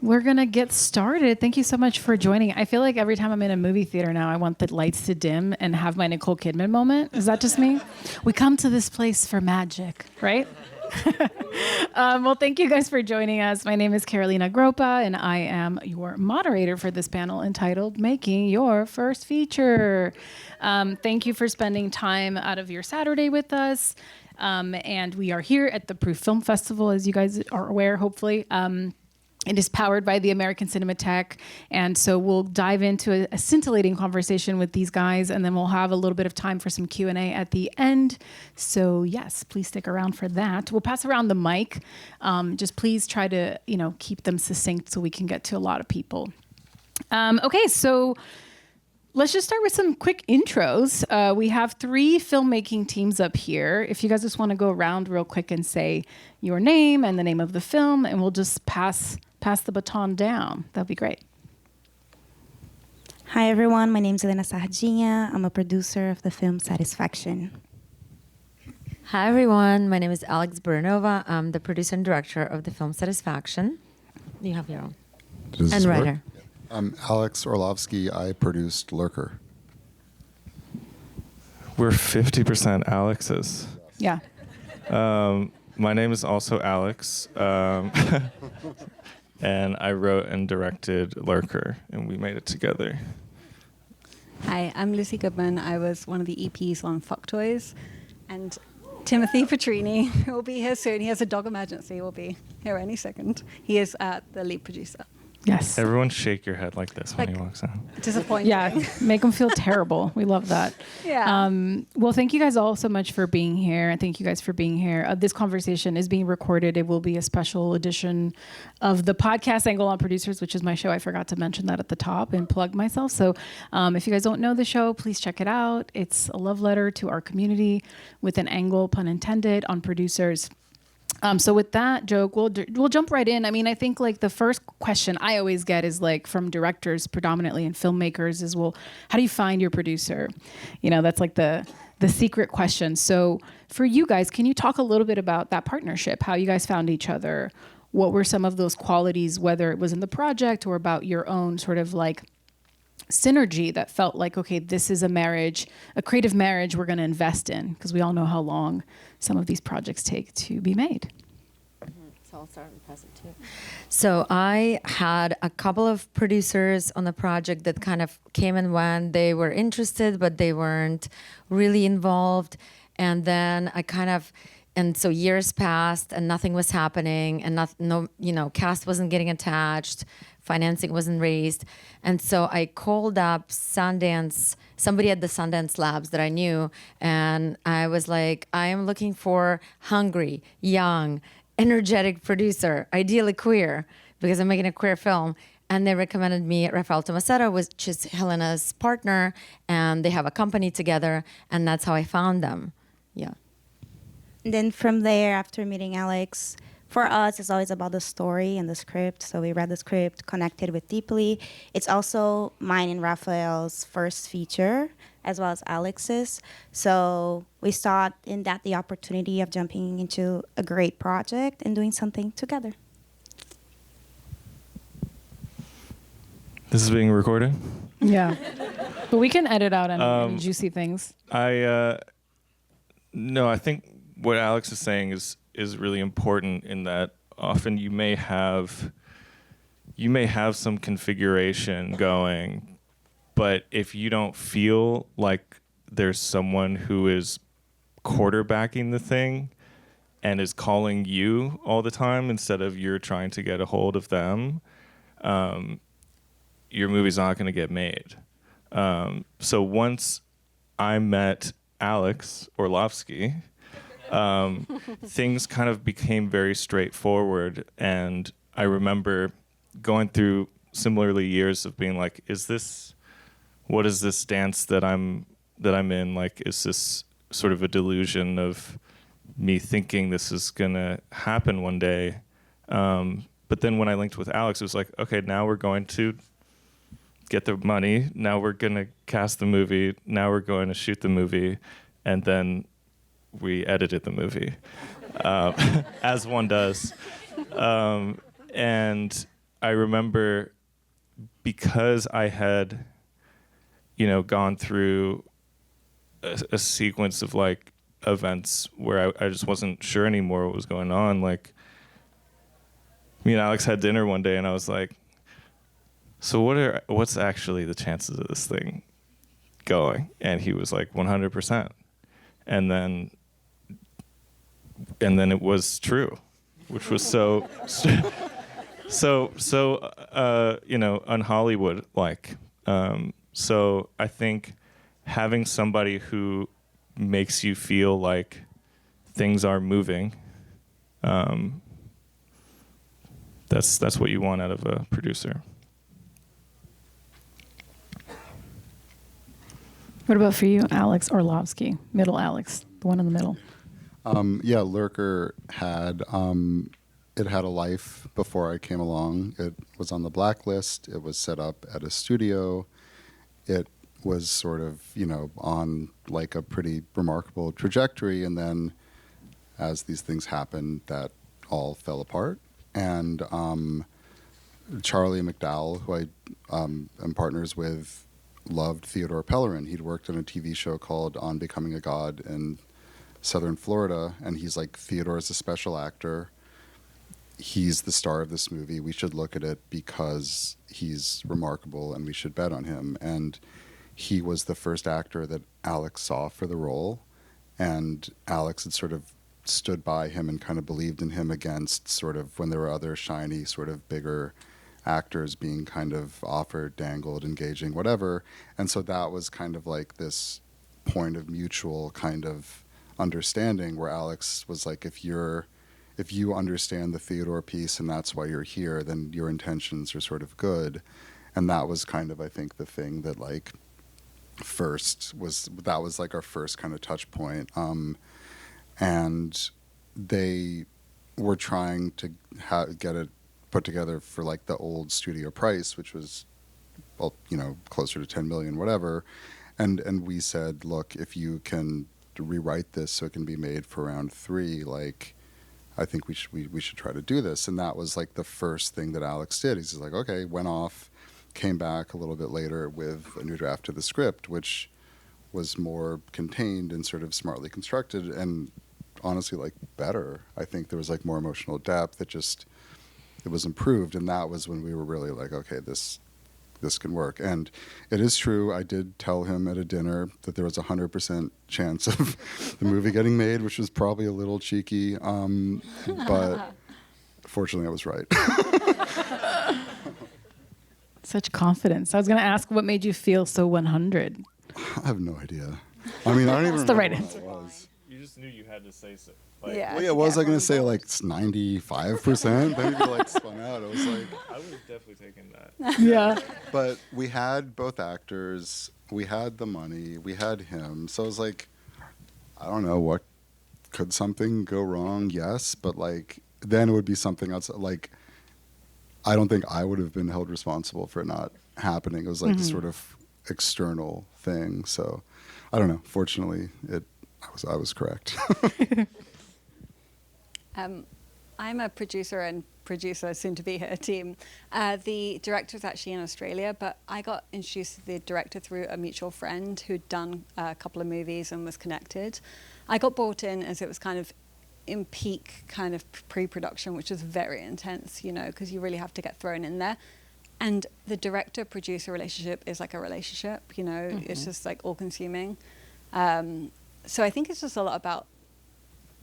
we're going to get started. Thank you so much for joining. I feel like every time I'm in a movie theater now, I want the lights to dim and have my Nicole Kidman moment. Is that just me? We come to this place for magic, right? Well, thank you guys for joining us. My name is Carolina Groppa, and I am your moderator for this panel entitled Making Your First Feature. Thank you for spending time out of your Saturday with us. And we are here at the Proof Film Festival, as you guys are aware, hopefully. It is powered by the American Cinematheque, and so we'll dive into a scintillating conversation with these guys, and then we'll have a little bit of time for some Q&A at the end. So yes, please stick around for that. We'll pass around the mic. Just please try to, keep them succinct so we can get to a lot of people. Okay, so let's just start with some quick intros. We have 3 filmmaking teams up here. If you guys just want to go around real quick and say your name and the name of the film, and we'll just pass the baton down. That'd be great. Hi, everyone. My name is Elena Sardinha. I'm a producer of the film Satisfaction. Hi, everyone. My name is Alex Buranova. I'm the producer and director of the film Satisfaction. You have your own. And writer. I'm Alex Orlovsky. I produced Lurker. We're 50% Alexes. Yeah. My name is also Alex. And I wrote and directed Lurker, and we made it together. Hi, I'm Lucy Goodman. I was one of the EPs on Fuck Toys. And Timothy Petrini will be here soon. He has a dog emergency. Will be here any second. He is the lead producer. Yes. Everyone shake your head like this when he walks in. Disappointing. Yeah, make them feel terrible. We love that. Yeah. Well, thank you guys all so much for being here. And thank you guys for being here. This conversation is being recorded. It will be a special edition of the podcast Angle on Producers, which is my show. I forgot to mention that at the top and plug myself. So if you guys don't know the show, please check it out. It's a love letter to our community with an angle, pun intended, on producers. So with that joke, we'll jump right in. I mean, I think like the first question I always get is like from directors predominantly and filmmakers is, well, how do you find your producer? That's like the secret question. So for you guys, can you talk a little bit about that partnership, how you guys found each other? What were some of those qualities, whether it was in the project or about your own sort of like synergy that felt like, okay, this is a marriage, a creative marriage we're going to invest in, because we all know how long some of these projects take to be made. So I'll start and pass it too. So I had a couple of producers on the project that kind of came and went. They were interested, but they weren't really involved. And then and so years passed and nothing was happening, and cast wasn't getting attached, financing wasn't raised. And so I called up somebody at the Sundance Labs that I knew, and I was like, I am looking for hungry, young, energetic producer, ideally queer, because I'm making a queer film. And they recommended me Rafael Tomasetta, which is Helena's partner, and they have a company together, and that's how I found them. Yeah. And then from there, after meeting Alex, for us, it's always about the story and the script. So we read the script, connected with deeply. It's also mine and Raphael's first feature, as well as Alex's. So we saw in that the opportunity of jumping into a great project and doing something together. This is being recorded? Yeah. But we can edit out any juicy things. No, I think what Alex is saying is really important, in that often you may have some configuration going, but if you don't feel like there's someone who is quarterbacking the thing and is calling you all the time instead of you're trying to get a hold of them, your movie's not going to get made. So once I met Alex Orlovsky, things kind of became very straightforward, and I remember going through similarly years of being like, what is this dance that I'm in? Like, is this sort of a delusion of me thinking this is gonna happen one day? But then when I linked with Alex, it was like, okay, now we're going to get the money, now we're gonna cast the movie, now we're going to shoot the movie, and then we edited the movie, as one does. And I remember because I had, you know, gone through a sequence of like events where I just wasn't sure anymore what was going on. Like, me and Alex had dinner one day and I was like, so what's actually the chances of this thing going? And he was like 100%. And then it was true, which was so you know, un-Hollywood like. So I think having somebody who makes you feel like things are moving, that's what you want out of a producer. What about for you, Alex Orlovsky, middle Alex, the one in the middle? Yeah, Lurker had it had a life before I came along. It was on the blacklist. It was set up at a studio. It was sort of, you know, on like a pretty remarkable trajectory, and then as these things happened, that all fell apart. And Charlie McDowell, who I am partners with, loved Theodore Pellerin. He'd worked on a TV show called On Becoming a God in Southern Florida, and he's like, Theodore's a special actor. He's the star of this movie. We should look at it because he's remarkable and we should bet on him. And he was the first actor that Alex saw for the role, and Alex had sort of stood by him and kind of believed in him against sort of when there were other shiny, sort of bigger actors being kind of offered, dangled, engaging, whatever. And so that was kind of like this point of mutual kind of understanding where Alex was like, if you understand the Theodore piece and that's why you're here, then your intentions are sort of good. And that was kind of, I think, the thing that like that was like our first kind of touch point. And they were trying to get it put together for like the old studio price, which was, well, you know, closer to 10 million, whatever. And we said, look, if you can rewrite this so it can be made for around 3, like, I think we should try to do this. And that was like the first thing that Alex did. He's just like, okay, went off, came back a little bit later with a new draft of the script, which was more contained and sort of smartly constructed and honestly like better. I think there was like more emotional depth. It was improved, and that was when we were really like, okay, this can work. And it is true, I did tell him at a dinner that there was 100% chance of the movie getting made, which was probably a little cheeky, but fortunately I was right. Such confidence. I was going to ask what made you feel so 100? I have no idea. I mean, I don't even That's the right remember answer. what it was. You just knew you had to say so. Like, Yeah. Well, yeah, was I going to say like it's 95%? Then you like spun out. I was like, I would have definitely taken that. Yeah. but we had both actors, we had the money, we had him. So I was like, I don't know, could something go wrong? Yes, but like then it would be something else. Like I don't think I would have been held responsible for it not happening. It was like a sort of external thing. So I don't know. Fortunately, I was correct. I'm a producer and producer, soon to be her team. The director is actually in Australia, but I got introduced to the director through a mutual friend who'd done a couple of movies and was connected. I got brought in as it was kind of in peak kind of pre-production, which was very intense, you know, because you really have to get thrown in there. And the director-producer relationship is like a relationship, you know, it's just like all-consuming. So I think it's just a lot about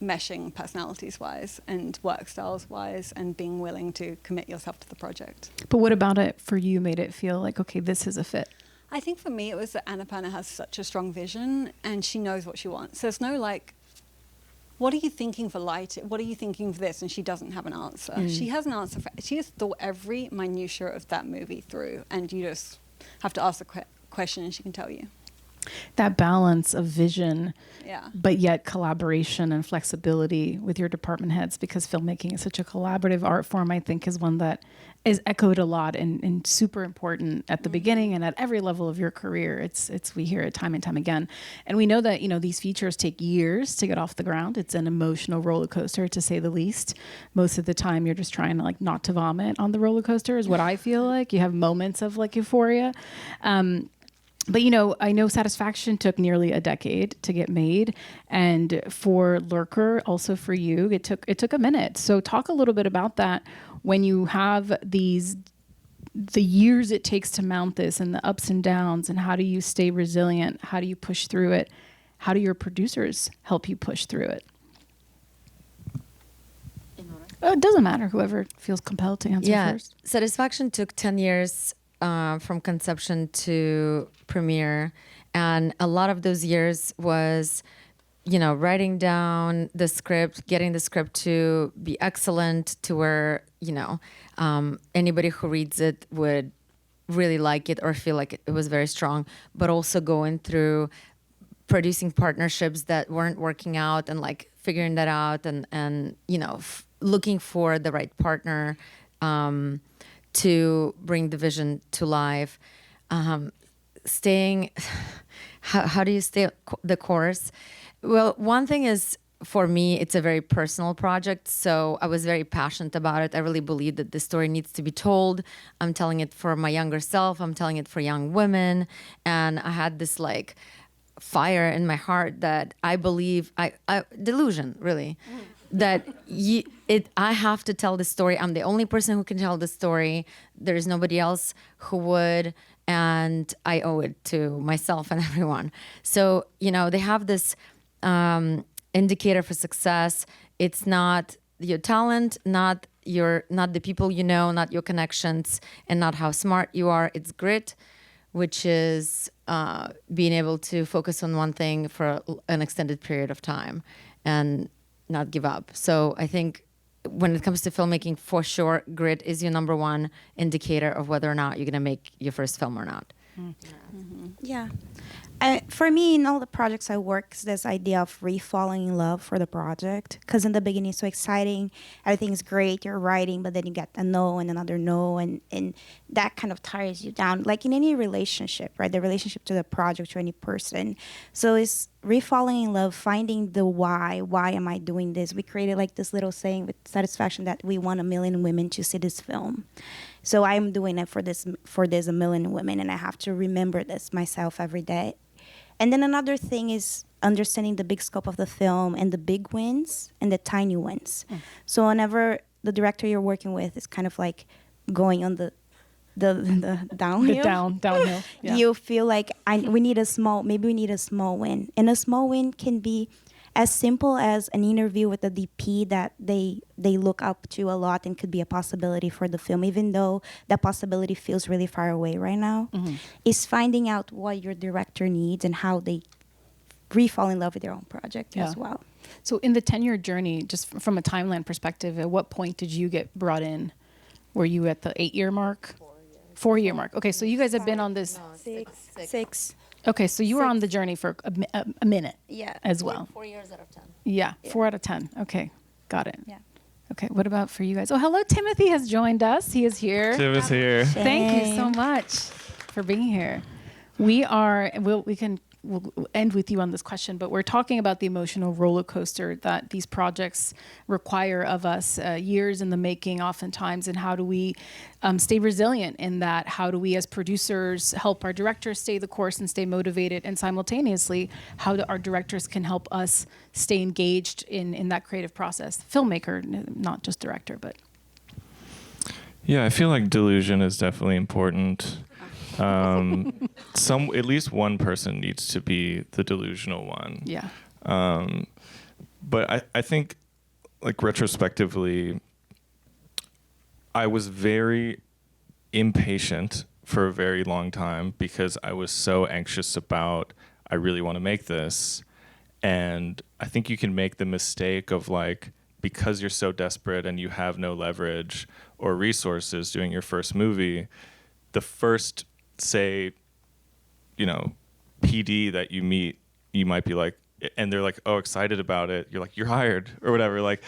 meshing personalities-wise and work styles-wise and being willing to commit yourself to the project. But what about it for you made it feel like, okay, this is a fit? I think for me it was that Annapurna has such a strong vision and she knows what she wants. So there's no like, what are you thinking for lighting? What are you thinking for this? And she doesn't have an answer. She has an answer. She just thought every minutiae of that movie through, and you just have to ask the question and she can tell you. That balance of vision, Yeah. but yet collaboration and flexibility with your department heads, because filmmaking is such a collaborative art form, I think is one that is echoed a lot and super important at the beginning and at every level of your career. We hear it time and time again. And we know that, these features take years to get off the ground. It's an emotional roller coaster, to say the least. Most of the time you're just trying to like not to vomit on the roller coaster is what I feel like. You have moments of like euphoria. But I know Satisfaction took nearly a decade to get made, and for Lurker, also for you, it took a minute. So talk a little bit about that. When you have the years it takes to mount this, and the ups and downs, and how do you stay resilient? How do you push through it? How do your producers help you push through it? It doesn't matter. Whoever feels compelled to answer first. Satisfaction took 10 years. From conception to premiere, and a lot of those years was, writing down the script, getting the script to be excellent, to where anybody who reads it would really like it or feel like it was very strong, but also going through producing partnerships that weren't working out and like figuring that out and looking for the right partner. To bring the vision to life. Staying, how do you stay the course? Well, one thing is, for me, it's a very personal project, so I was very passionate about it. I really believe that the story needs to be told. I'm telling it for my younger self, I'm telling it for young women, and I had this like fire in my heart that I believe, delusion really, that I have to tell the story. I'm the only person who can tell the story. There is nobody else who would, and I owe it to myself and everyone. So, they have this indicator for success. It's not your talent, not the people not your connections, and not how smart you are. It's grit, which is being able to focus on one thing for an extended period of time and not give up. So I think when it comes to filmmaking, for sure, grit is your number one indicator of whether or not you're going to make your first film or not. Yeah. For me, in all the projects I work, is this idea of re-falling in love for the project. Because in the beginning, it's so exciting. Everything's great. You're writing, but then you get a no and another no. And that kind of tires you down. Like in any relationship, right? The relationship to the project, to any person. So it's re-falling in love, finding the why. Why am I doing this? We created like this little saying with Satisfaction that we want 1 million women to see this film. So I'm doing it for this 1 million women, and I have to remember this myself every day. And then another thing is understanding the big scope of the film and the big wins and the tiny wins. So whenever the director you're working with is kind of like going on the downhill, downhill. Yeah. You feel like we need a small win. And a small win can be as simple as an interview with the DP that they look up to a lot and could be a possibility for the film, even though that possibility feels really far away right now. Is finding out what your director needs and how they re-fall in love with their own project as well. So in the 10-year journey, just from a timeline perspective, at what point did you get brought in? Were you at the 8-year mark? 4-year mark. Okay, so you guys have been on this. Six. Okay, so you were on the journey for a minute. Yeah. As well. 4 years out of 10. Yeah, 4 out of 10. Okay, got it. Yeah. Okay, what about for you guys? Oh, hello, Timothy has joined us. He is here. Tim is here. Thank you so much for being here. We'll end with you on this question, but we're talking about the emotional roller coaster that these projects require of us, years in the making oftentimes, and how do we stay resilient in that? How do we as producers help our directors stay the course and stay motivated, and simultaneously, how our directors can help us stay engaged in that creative process? Filmmaker, not just director, but... Yeah, I feel like delusion is definitely important. At least one person needs to be the delusional one. Yeah. But I think, like, retrospectively, I was very impatient for a very long time because I was so anxious about, I really want to make this. And I think you can make the mistake of, like, because you're so desperate and you have no leverage or resources doing your first movie, the first, say, PD that you meet, you might be like, and they're like, oh, excited about it. You're like, you're hired or whatever. Like,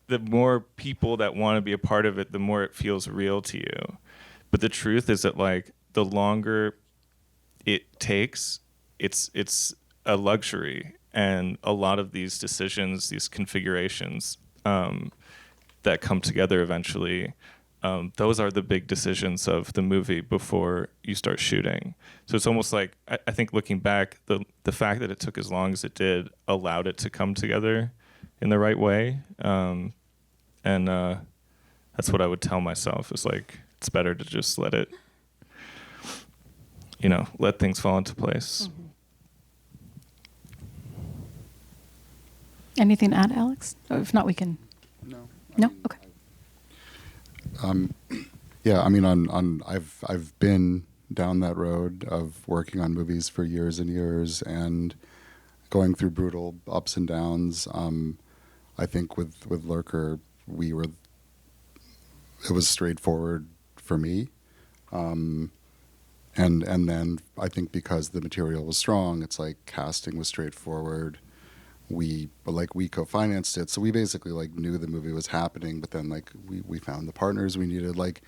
the more people that want to be a part of it, the more it feels real to you. But the truth is that, like, the longer it takes, it's a luxury. And a lot of these decisions, these configurations that come together eventually, those are the big decisions of the movie before you start shooting. So it's almost like, I think looking back, the fact that it took as long as it did allowed it to come together in the right way. And that's what I would tell myself, is like, it's better to just let it, let things fall into place. Mm-hmm. Anything to add, Alex? Or if not, we can. No. No? Okay. Yeah, I mean, I've been down that road of working on movies for years and years and going through brutal ups and downs. I think with Lurker, it was straightforward for me. And then I think because the material was strong, it's like casting was straightforward. We co-financed it, so we basically like knew the movie was happening, but then like we found the partners we needed. Like,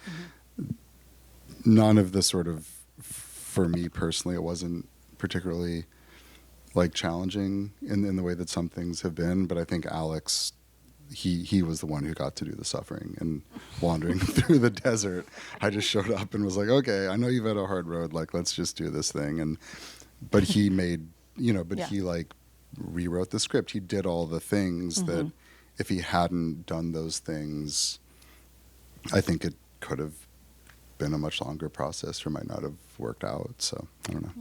none of the sort of, for me personally, it wasn't particularly like challenging in the way that some things have been. But I think Alex, he was the one who got to do the suffering and wandering through the desert. I just showed up and was like, okay, I know you've had a hard road, like, let's just do this thing. But he made, he like rewrote the script. He did all the things that if he hadn't done those things, I think it could have been a much longer process or might not have worked out. So I don't know.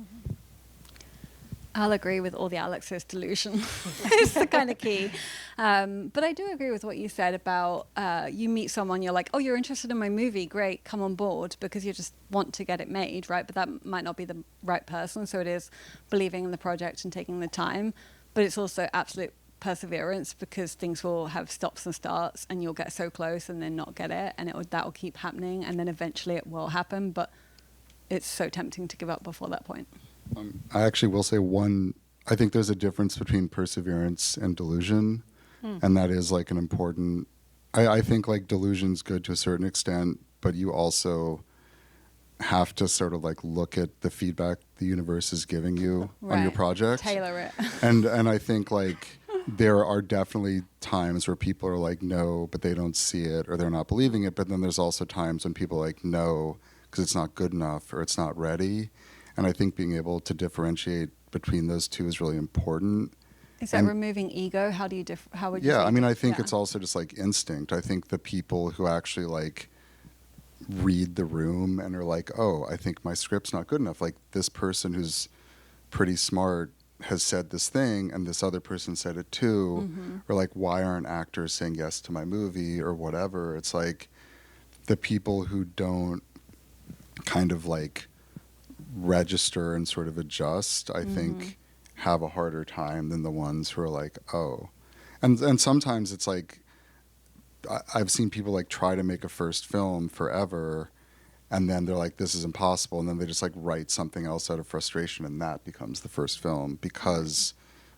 I'll agree with all the Alex's delusion. It's the kind of key. But I do agree with what you said about you meet someone, you're like, oh, you're interested in my movie, great, come on board, because you just want to get it made, right? But that might not be the right person. So it is believing in the project and taking the time. But it's also absolute perseverance, because things will have stops and starts and you'll get so close and then not get it. And that will keep happening. And then eventually it will happen. But it's so tempting to give up before that point. I actually will say I think there's a difference between perseverance and delusion. And that is like an important, I think like delusion's good to a certain extent, but you also have to sort of like look at the feedback the universe is giving you on your project. Tailor it. And I think like there are definitely times where people are like, no, but they don't see it or they're not believing it. But then there's also times when people are like, no, because it's not good enough or it's not ready. And I think being able to differentiate between those two is really important. Is that removing ego? How would you Yeah, I mean, I think it's also just like instinct. I think the people who actually like read the room and are like, oh, I think my script's not good enough. Like, this person who's pretty smart has said this thing and this other person said it too. Or like, why aren't actors saying yes to my movie or whatever? It's like the people who don't kind of like register and sort of adjust, I think, have a harder time than the ones who are like, oh. And sometimes it's like, I've seen people like try to make a first film forever, and then they're like, this is impossible, and then they just like write something else out of frustration, and that becomes the first film because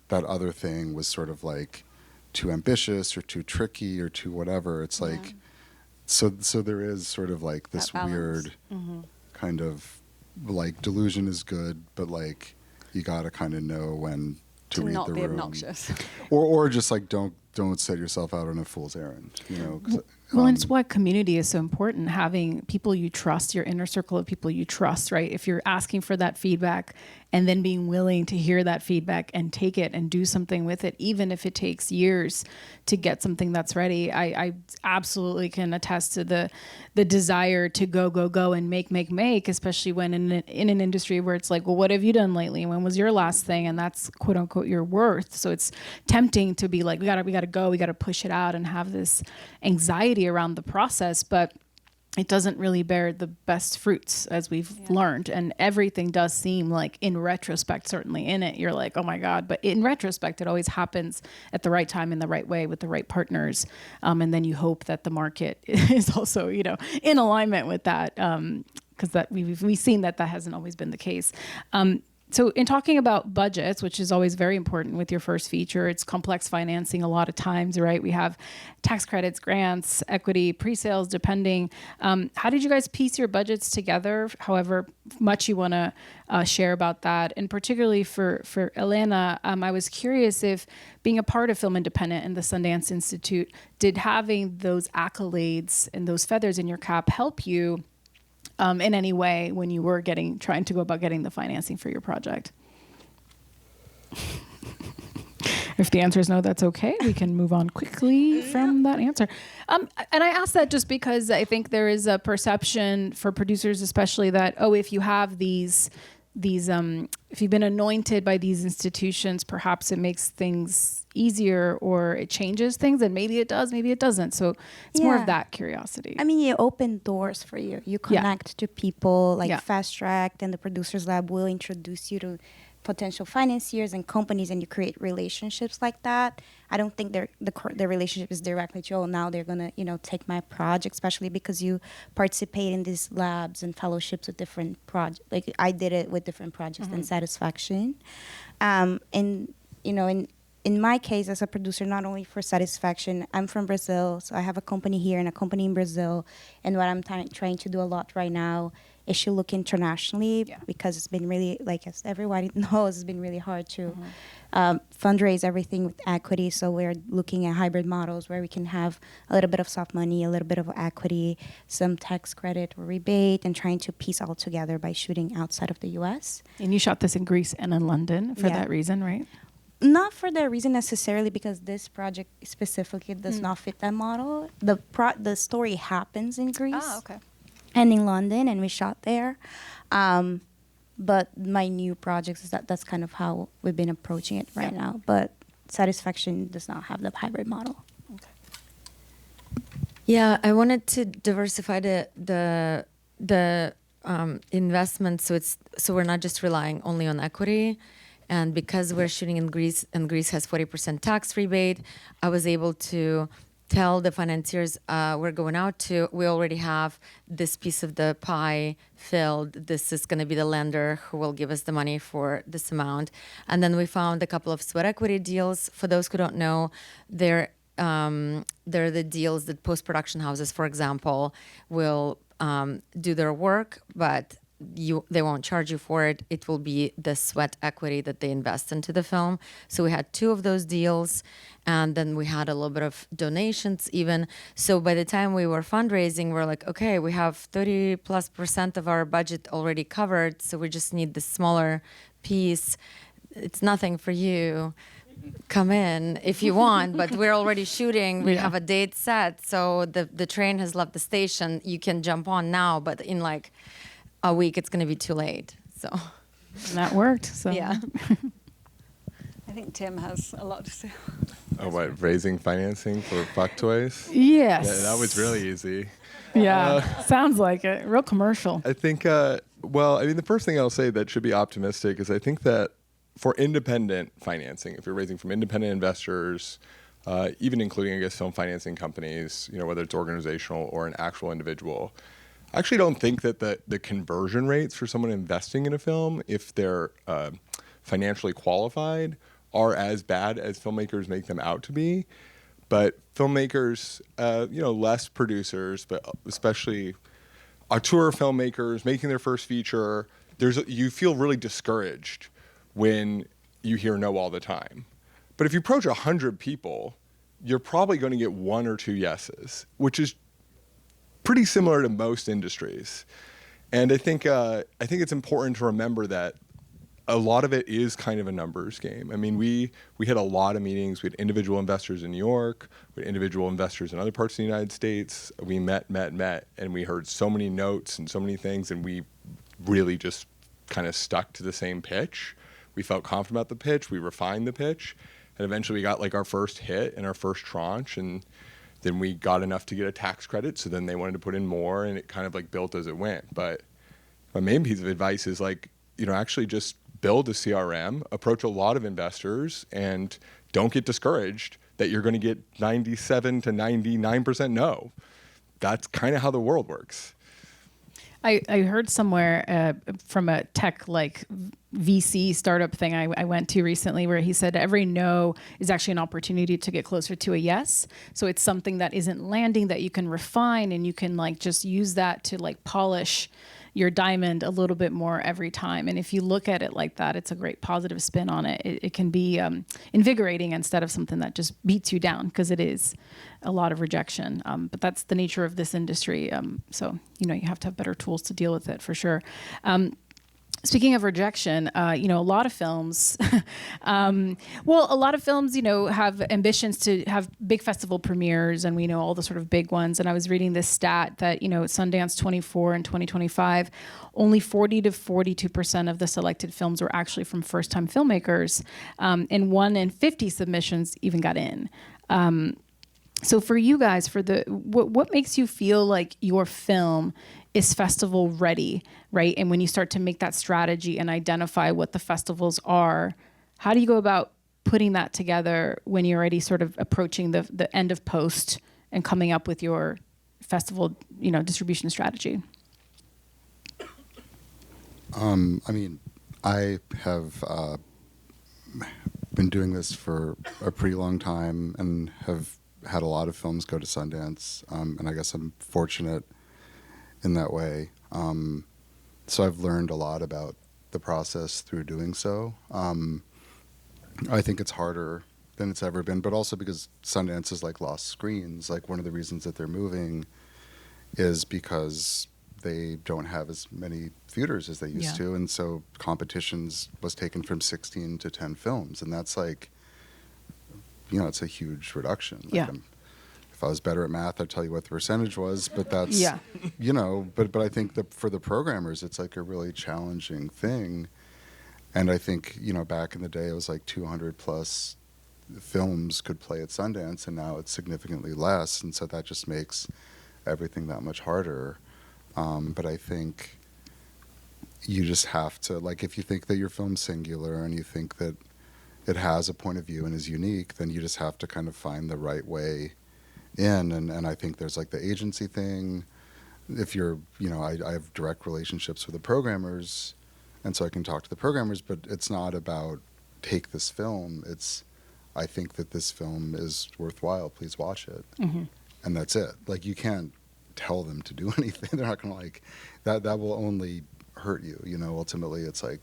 that other thing was sort of like too ambitious or too tricky or too whatever. It's like, so there is sort of like this weird kind of like delusion is good, but like you got to kind of know when to read not the be room. Obnoxious. Or just like don't set yourself out on a fool's errand, you know. Well, and it's why community is so important. Having people you trust, your inner circle of people you trust, right? If you're asking for that feedback and then being willing to hear that feedback and take it and do something with it, even if it takes years to get something that's ready, I absolutely can attest to the desire to go and make, especially when in an industry where it's like, well, what have you done lately? When was your last thing? And that's quote unquote your worth. So it's tempting to be like, we gotta go, we gotta push it out and have this anxiety around the process, but it doesn't really bear the best fruits, as we've learned. And everything does seem like, in retrospect, certainly in it, you're like, oh my God. But in retrospect, it always happens at the right time, in the right way, with the right partners. And then you hope that the market is also, in alignment with that. Because that we've seen that hasn't always been the case. So in talking about budgets, which is always very important with your first feature, it's complex financing a lot of times, right? We have tax credits, grants, equity, pre-sales, depending. How did you guys piece your budgets together? However much you want to share about that. And particularly for Elena, I was curious if being a part of Film Independent and the Sundance Institute, did having those accolades and those feathers in your cap help you in any way when you were trying to go about getting the financing for your project? If the answer is no, that's okay. We can move on quickly from that answer. And I ask that just because I think there is a perception for producers, especially that, oh, if you have these if you've been anointed by these institutions, perhaps it makes things easier or it changes things, and maybe it does, maybe it doesn't. So it's more of that curiosity. I mean, you open doors for you. You connect to people like Fast Track, and the Producers Lab will introduce you to potential financiers and companies, and you create relationships like that. I don't think the relationship is directly to, oh, now they're gonna take my project, especially because you participate in these labs and fellowships with different projects. Like I did it with different projects than Satisfaction, and in my case as a producer, not only for Satisfaction, I'm from Brazil, so I have a company here and a company in Brazil, and what I'm trying to do a lot right now is to look internationally, because it's been really, like as everybody knows, it's been really hard to fundraise everything with equity. So we're looking at hybrid models where we can have a little bit of soft money, a little bit of equity, some tax credit or rebate, and trying to piece all together by shooting outside of the US. And you shot this in Greece and in London for that reason, right? Not for that reason necessarily, because this project specifically does not fit that model. The story happens in Greece and in London, and we shot there. But my new projects is that's kind of how we've been approaching it right now. But Satisfaction does not have the hybrid model. Yeah, I wanted to diversify the investment, so we're not just relying only on equity. And because we're shooting in Greece, and Greece has 40% tax rebate, I was able to tell the financiers we're going out to, we already have this piece of the pie filled. This is going to be the lender who will give us the money for this amount. And then we found a couple of sweat equity deals. For those who don't know, they're the deals that post-production houses, for example, will do their work, but they won't charge you for it. It will be the sweat equity that they invest into the film. So we had 2 of those deals, and then we had a little bit of donations even. So by the time we were fundraising, we're like, okay, we have 30+% of our budget already covered, so we just need the smaller piece. It's nothing for you. Come in if you want, but we're already shooting. We have a date set, so the train has left the station. You can jump on now, but in like a week it's going to be too late. So and that worked. So yeah. I think Tim has a lot to say. Oh, what, raising financing for fuck toys? Yes. Yeah, that was really easy. Yeah, sounds like it. Real commercial. I think, well, I mean, the first thing I'll say that should be optimistic is I think that for independent financing, if you're raising from independent investors, even including, I guess, film financing companies, whether it's organizational or an actual individual, I actually don't think that the conversion rates for someone investing in a film, if they're financially qualified, are as bad as filmmakers make them out to be. But filmmakers, less producers, but especially auteur filmmakers making their first feature, you feel really discouraged when you hear no all the time. But if you approach 100 people, you're probably going to get 1 or 2 yeses, which is pretty similar to most industries. And I think it's important to remember that a lot of it is kind of a numbers game. I mean, we had a lot of meetings. We had individual investors in New York. We had individual investors in other parts of the United States. We met, and we heard so many notes and so many things, and we really just kind of stuck to the same pitch. We felt confident about the pitch. We refined the pitch, and eventually we got like our first hit and our first tranche, and then we got enough to get a tax credit. So then they wanted to put in more, and it kind of like built as it went. But my main piece of advice is like, actually just build a CRM, approach a lot of investors, and don't get discouraged that you're going to get 97 to 99% no. That's kind of how the world works. I heard somewhere from a tech like VC startup thing I went to recently where he said every no is actually an opportunity to get closer to a yes. So it's something that isn't landing that you can refine, and you can like just use that to like polish your diamond a little bit more every time. And if you look at it like that, it's a great positive spin on it. It can be invigorating instead of something that just beats you down, because it is a lot of rejection. But that's the nature of this industry. So, you know, you have to have better tools to deal with it for sure. Speaking of rejection, you know, a lot of films, a lot of films, you know, have ambitions to have big festival premieres, and we know all the sort of big ones. And I was reading this stat that, you know, Sundance 24 and 2025, only 40 to 42% of the selected films were actually from first-time filmmakers, and 1 in 50 submissions even got in. So for you guys, what makes you feel like your film is festival ready, right? And when you start to make that strategy and identify what the festivals are, how do you go about putting that together when you're already sort of approaching the end of post and coming up with your festival, you know, distribution strategy? I mean, I have been doing this for a pretty long time and have had a lot of films go to Sundance, and I guess I'm fortunate in that way. So I've learned a lot about the process through doing so. I think it's harder than it's ever been, but also because Sundance is like lost screens. Like one of the reasons that they're moving is because they don't have as many theaters as they used to, and so competitions was taken from 16 to 10 films, and that's like, you know, it's a huge reduction. Like if I was better at math, I'd tell you what the percentage was, but that's, you know, but I think that for the programmers, it's like a really challenging thing. And I think, you know, back in the day, it was like 200 plus films could play at Sundance, and now it's significantly less. And so that just makes everything that much harder. But I think you just have to, like, if you think that your film's singular and you think that it has a point of view and is unique, then you just have to kind of find the right way in. And I think there's like the agency thing. If you're, you know, I have direct relationships with the programmers, and so I can talk to the programmers, but it's not about take this film. It's, I think that this film is worthwhile, please watch it. Mm-hmm. And that's it. Like, you can't tell them to do anything. They're not gonna like, that will only hurt you, you know. Ultimately, it's like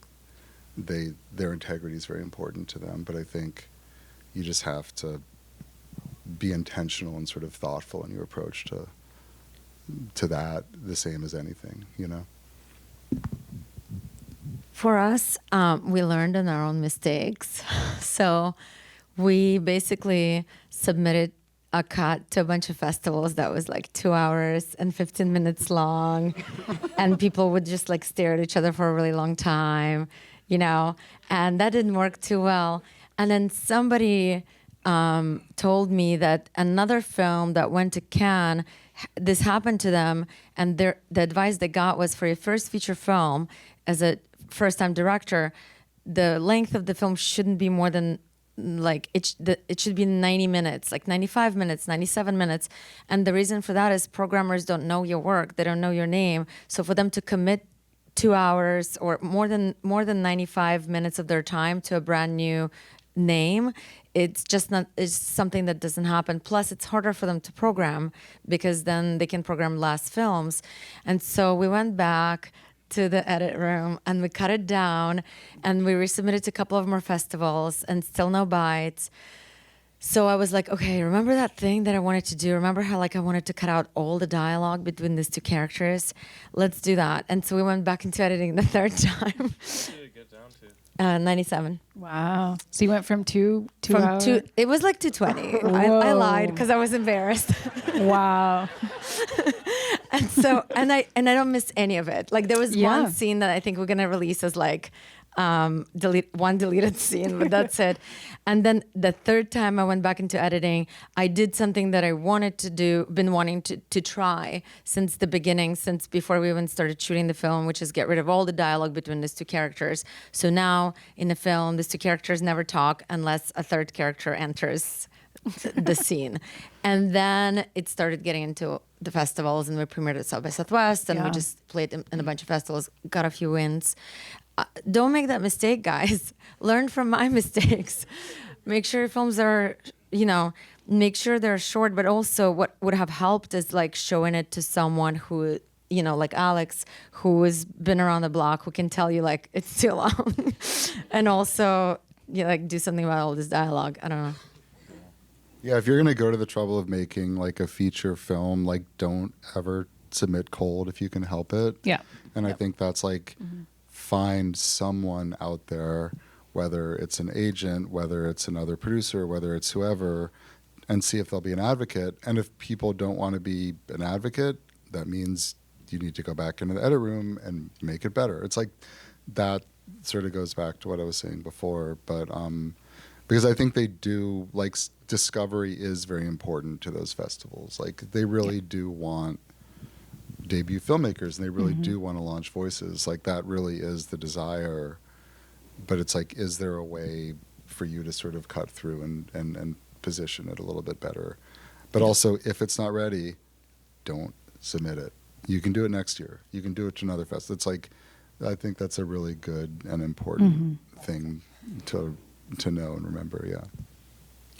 their integrity is very important to them, but I think you just have to be intentional and sort of thoughtful in your approach to that, the same as anything, you know. For us, we learned on our own mistakes. So we basically submitted a cut to a bunch of festivals that was like 2 hours and 15 minutes long, and people would just like stare at each other for a really long time, you know, and that didn't work too well. And then somebody told me that another film that went to Cannes, this happened to them, and the advice they got was, for your first feature film, as a first-time director, the length of the film shouldn't be more than, like, it should be 90 minutes, like 95 minutes, 97 minutes. And the reason for that is programmers don't know your work, they don't know your name. So for them to commit 2 hours or more than 95 minutes of their time to a brand new name, it's just not, it's something that doesn't happen. Plus, it's harder for them to program because then they can program less films. And so we went back to the edit room and we cut it down and we resubmitted to a couple of more festivals and still no bites. So I was like, okay, remember that thing that I wanted to do? Remember how like I wanted to cut out all the dialogue between these two characters? Let's do that. And so we went back into editing the third time. What did it get down to? 97. Wow. So you went from two hours? It was like 220. I lied because I was embarrassed. Wow. And so, and I don't miss any of it. Like there was one scene that I think we're gonna release as like deleted scene, but that's it. And then the third time I went back into editing, I did something that I wanted to do, been wanting to try since the beginning, since before we even started shooting the film, which is get rid of all the dialogue between these two characters. So now in the film, these two characters never talk unless a third character enters the scene. And then it started getting into the festivals, and we premiered at South by Southwest, and we just played in a bunch of festivals, got a few wins. Don't make that mistake, guys. Learn from my mistakes. Make sure your films are, make sure they're short, but also what would have helped is like showing it to someone who, like Alex, who has been around the block, who can tell you like it's too long. And also, like do something about all this dialogue. I don't know. Yeah, if you're going to go to the trouble of making like a feature film, like don't ever submit cold if you can help it. Yeah. And I think that's like find someone out there, whether it's an agent, whether it's another producer, whether it's whoever, and see if they'll be an advocate. And if people don't want to be an advocate, that means you need to go back into the edit room and make it better. It's like that sort of goes back to what I was saying before, but because I think they do, like, discovery is very important to those festivals. Like, they really do want debut filmmakers, and they really do want to launch voices. Like, that really is the desire. But it's like, is there a way for you to sort of cut through and position it a little bit better? But also, if it's not ready, don't submit it. You can do it next year. You can do it to another fest. It's like, I think that's a really good and important thing to know and remember. Yeah.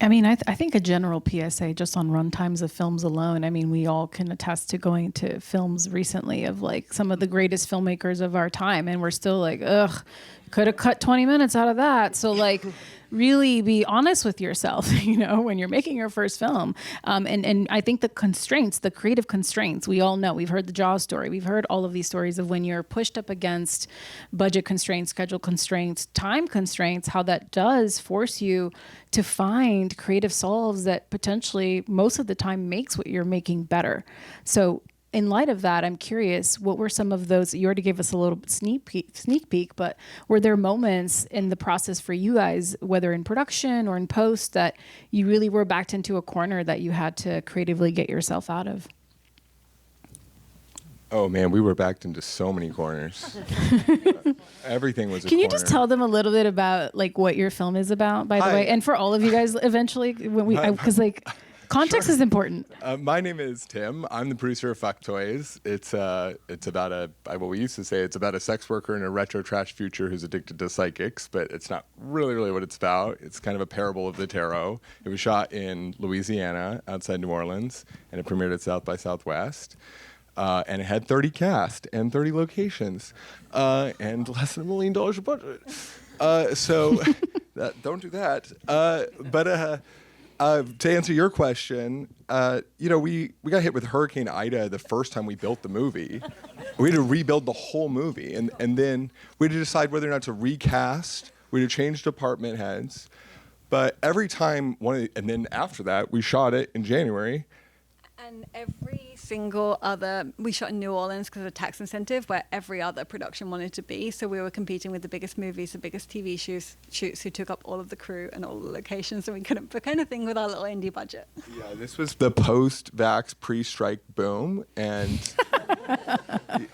I mean, I think a general PSA just on runtimes of films alone. I mean, we all can attest to going to films recently of like some of the greatest filmmakers of our time, and we're still like, ugh, could have cut 20 minutes out of that. So like, really be honest with yourself, when you're making your first film. And I think the constraints, the creative constraints, we all know. We've heard the Jaws story. We've heard all of these stories of when you're pushed up against budget constraints, schedule constraints, time constraints, how that does force you to find creative solves that potentially most of the time makes what you're making better. So in light of that, I'm curious, what were some of those? You already gave us a little sneak peek, but were there moments in the process for you guys, whether in production or in post, that you really were backed into a corner that you had to creatively get yourself out of? Oh man, we were backed into so many corners. Everything was a Can you corner. just tell them a little bit about like what your film is about, by the way, and for all of you guys eventually, because like context is important. My name is Tim. I'm the producer of Fuck Toys. It's about what we used to say, it's about a sex worker in a retro trash future who's addicted to psychics, but it's not really what it's about. It's kind of a parable of the tarot. It was shot in Louisiana, outside New Orleans, and it premiered at South by Southwest. And it had 30 cast and 30 locations, and less than $1 million of budget. So don't do that. But to answer your question, we got hit with Hurricane Ida the first time we built the movie. We had to rebuild the whole movie, and then we had to decide whether or not to recast. We had to change department heads. But every time and then after that, we shot it in January. And every single other, we shot in New Orleans because of a tax incentive where every other production wanted to be. So we were competing with the biggest movies, the biggest TV shoots who took up all of the crew and all the locations, and we couldn't book anything with our little indie budget. Yeah, this was the post-vax pre-strike boom, and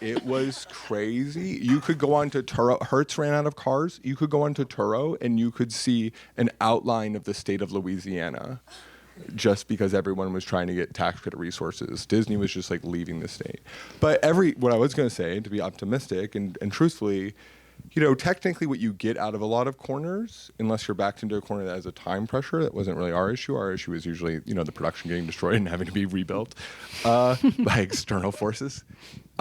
it was crazy. You could go on to Turo. Hertz ran out of cars. You could go on to Turo and you could see an outline of the state of Louisiana, just because everyone was trying to get tax credit resources. Disney was just like leaving the state. But what I was going to say, to be optimistic and truthfully, technically what you get out of a lot of corners, unless you're backed into a corner that has a time pressure, that wasn't really our issue. Our issue is usually, the production getting destroyed and having to be rebuilt by external forces.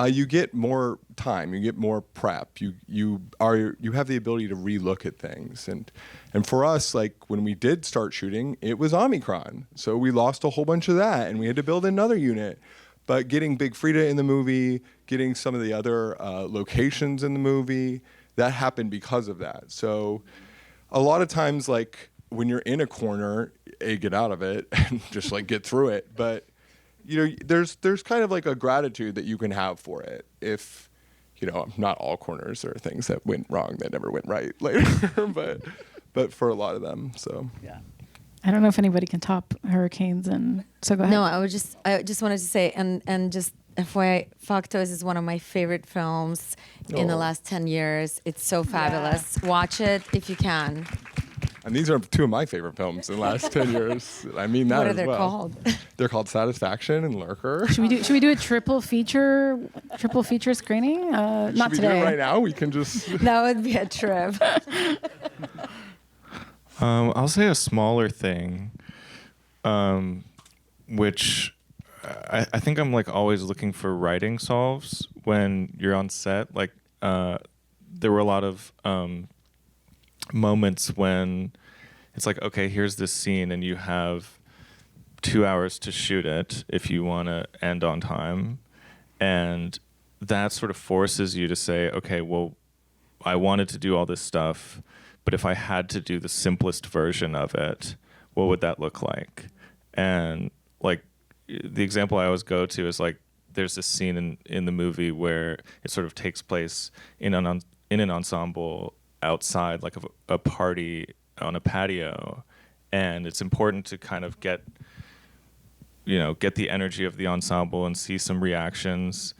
You get more time, you get more prep, you have the ability to relook at things. And for us, like when we did start shooting, it was Omicron. So we lost a whole bunch of that and we had to build another unit. But getting Big Frida in the movie, getting some of the other locations in the movie, that happened because of that. So a lot of times, like when you're in a corner, get out of it and just like get through it. But there's kind of like a gratitude that you can have for it. If not all corners, there are things that went wrong that never went right later, but for a lot of them. So yeah. I don't know if anybody can top hurricanes, and so go ahead. No, I just wanted to say, and just FYI, Fuck Toys is one of my favorite films in the last 10 years. It's so fabulous. Yeah. Watch it if you can. And these are two of my favorite films in the last 10 years. I mean that What are as they well. called? They're called Satisfaction and Lurker. Should we do a triple feature screening? Not Should we today. do it right now? We can just... That would be a trip. I'll say a smaller thing, which I think I'm like always looking for writing solves when you're on set. Like there were a lot of moments when it's like, okay, here's this scene and you have 2 hours to shoot it if you want to end on time. And that sort of forces you to say, okay, well, I wanted to do all this stuff, but if I had to do the simplest version of it, what would that look like? And like the example I always go to is like, there's this scene in the movie where it sort of takes place in an ensemble outside, like a party on a patio, and it's important to kind of get the energy of the ensemble and see some reactions.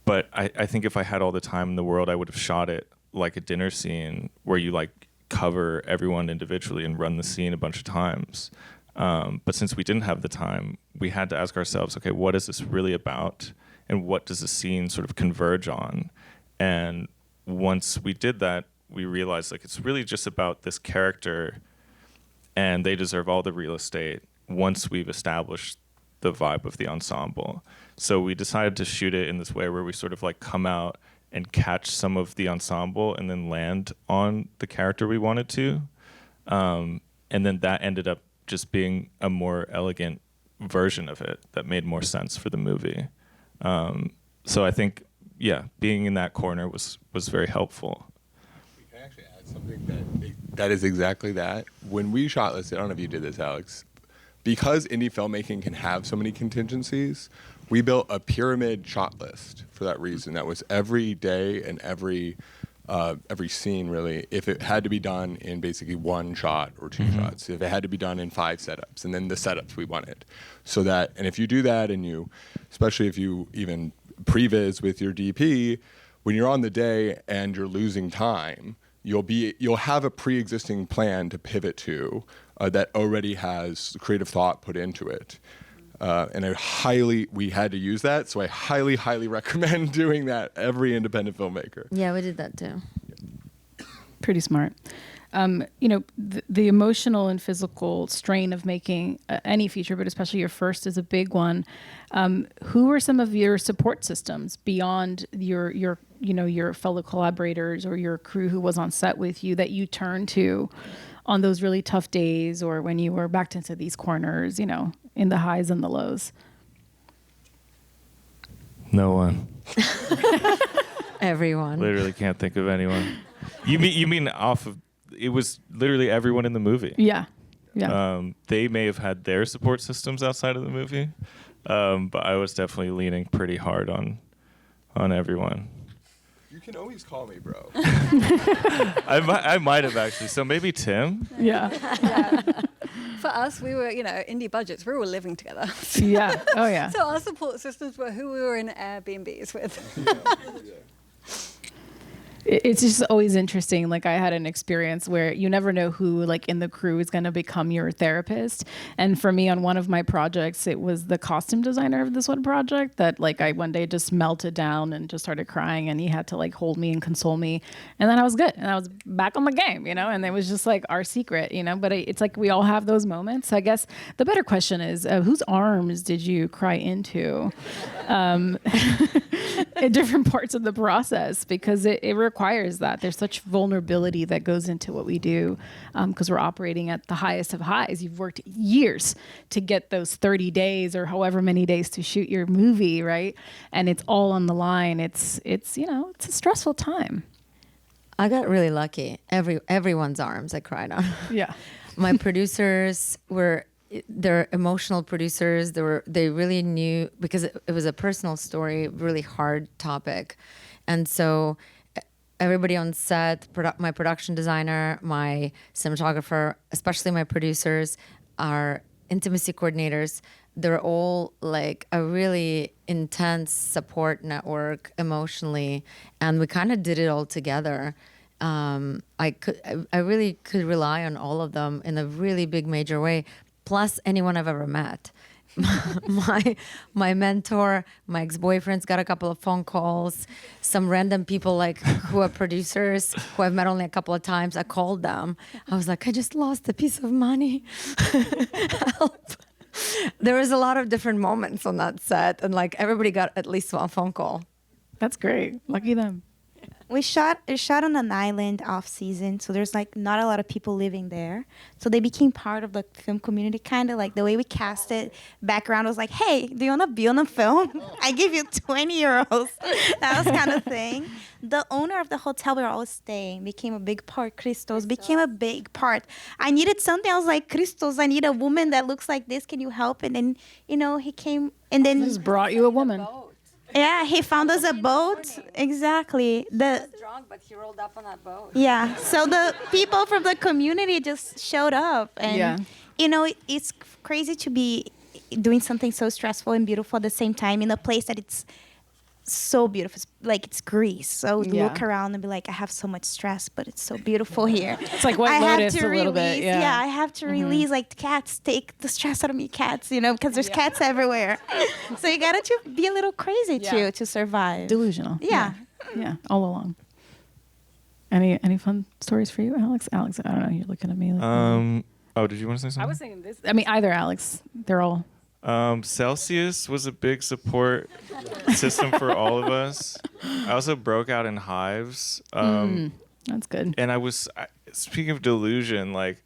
But I think if I had all the time in the world, I would have shot it like a dinner scene where you like cover everyone individually and run the scene a bunch of times. But since we didn't have the time, we had to ask ourselves, okay, what is this really about? And what does the scene sort of converge on? And once we did that, we realized like it's really just about this character and they deserve all the real estate once we've established the vibe of the ensemble. So we decided to shoot it in this way where we sort of like come out and catch some of the ensemble and then land on the character we wanted to. And then that ended up just being a more elegant version of it that made more sense for the movie. So I think, yeah, being in that corner was very helpful. We can actually add something that is exactly that. When we shot this, I don't know if you did this, Alex, because indie filmmaking can have so many contingencies, we built a pyramid shot list for that reason. That was every day and every scene, really, if it had to be done in basically one shot or two shots, if it had to be done in 5 setups, and then the setups we wanted. So that, and if you do that and you, especially if you even previs with your DP, when you're on the day and you're losing time, you'll have a pre-existing plan to pivot to that already has creative thought put into it. And we had to use that, so I highly recommend doing that, every independent filmmaker. Yeah, we did that too. Pretty smart. The emotional and physical strain of making any feature, but especially your first, is a big one. Who are some of your support systems beyond your fellow collaborators or your crew who was on set with you that you turn to on those really tough days or when you were backed into these corners, in the highs and the lows? No one. Everyone. Literally can't think of anyone. You mean off of, it was literally everyone in the movie. Yeah. They may have had their support systems outside of the movie, but I was definitely leaning pretty hard on everyone. You can always call me, bro. I might have actually. So maybe Tim. Yeah. For us, we were, indie budgets. We were living together. Yeah. Oh, yeah. So our support systems were who we were in Airbnbs with. It's just always interesting. Like, I had an experience where you never know who, like, in the crew is going to become your therapist. And for me, on one of my projects, it was the costume designer of this one project that, like, I one day just melted down and just started crying, and he had to, like, hold me and console me. And then I was good, and I was back on the game, and it was just, like, our secret, But it's like we all have those moments. So I guess the better question is, whose arms did you cry into in different parts of the process? Because it requires that. There's such vulnerability that goes into what we do because we're operating at the highest of highs. You've worked years to get those 30 days or however many days to shoot your movie, right? And it's all on the line. It's it's a stressful time. I got really lucky. Everyone's arms I cried on. Yeah. My producers they're emotional producers. They really knew, because it was a personal story, really hard topic. And so everybody on set, my production designer, my cinematographer, especially my producers, our intimacy coordinators, they're all like a really intense support network emotionally. And we kind of did it all together. I really could rely on all of them in a really big major way, plus anyone I've ever met. my mentor, my ex-boyfriends got a couple of phone calls. Some random people like who are producers who I've met only a couple of times. I called them. I was like, I just lost a piece of money. Help. There was a lot of different moments on that set, and like everybody got at least one phone call. That's great. Lucky them. We shot on an island off season, so there's like not a lot of people living there. So they became part of the film community, kind of like the way we cast it. Background was like, hey, do you want to be on a film? I give you 20 euros. That was kind of thing. The owner of the hotel we were always staying became a big part. Christos became a big part. I needed something. I was like, Christos, I need a woman that looks like this. Can you help? And then, he came, and then Just brought you a woman. yeah, he found us a boat. Exactly. He was drunk, but he rolled up on that boat. Yeah. So the people from the community just showed up. And, it's crazy to be doing something so stressful and beautiful at the same time in a place that it's so beautiful. It's like it's Greece. So look around and be like, I have so much stress, but it's so beautiful here. It's like White Lotus a little bit. Yeah, I have to release like cats. Take the stress out of me, cats. Because there's cats everywhere. So you gotta be a little crazy too to survive. Delusional. Yeah. Yeah, all along. Any fun stories for you, Alex? Alex, I don't know. You're looking at me. Like Oh, did you want to say something? I was saying this. I mean, either Alex. They're all. Celsius was a big support system for all of us. I also broke out in hives. That's good. And speaking of delusion, like,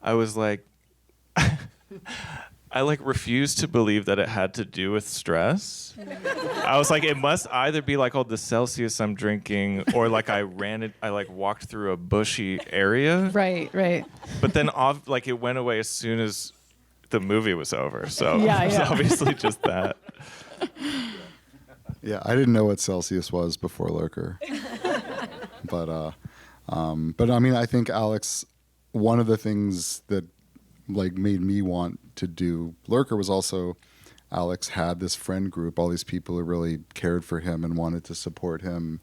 I was like, I like refused to believe that it had to do with stress. I was like, it must either be like, the Celsius I'm drinking, or like I like walked through a bushy area. Right. But then it went away as soon as the movie was over. So Yeah, it was obviously just that. Yeah, I didn't know what Celsius was before Lurker. But I mean, I think Alex, one of the things that like made me want to do Lurker was also Alex had this friend group, all these people who really cared for him and wanted to support him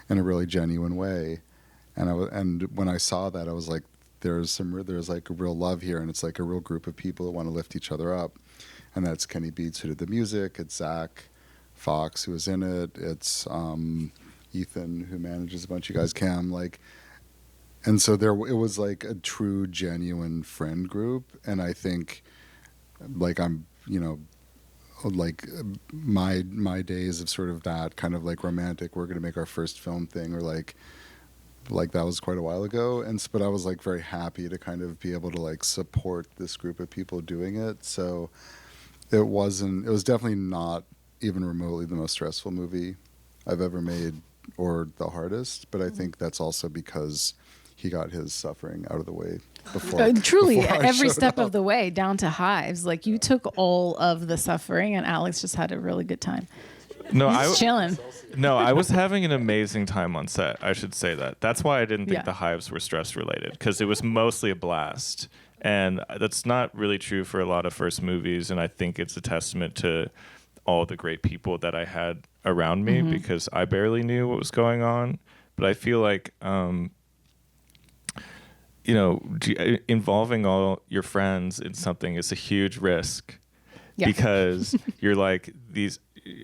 in a really genuine way. And when I saw that, I was like, there's like a real love here, and it's like a real group of people that want to lift each other up. And that's Kenny Beats, who did the music. It's Zach Fox, who was in it. It's Ethan, who manages a bunch of you guys, Cam. And so it was like a true, genuine friend group. And I think, like, I'm, like my days of sort of that kind of like romantic, we're going to make our first film thing, or like that was quite a while ago. But I was like very happy to kind of be able to like support this group of people doing it. So it was definitely not even remotely the most stressful movie I've ever made, or the hardest. But I think that's also because he got his suffering out of the way before. Truly, before I every showed step up. of the way, down to hives. Like, you took all of the suffering, and Alex just had a really good time. No, He's chilling. No, I was having an amazing time on set. I should say that. That's why I didn't think Yeah. the hives were stress related, because it was mostly a blast. And that's not really true for a lot of first movies. And I think it's a testament to all the great people that I had around me, because I barely knew what was going on. But I feel like, involving all your friends in something is a huge risk. Yeah. Because you're like,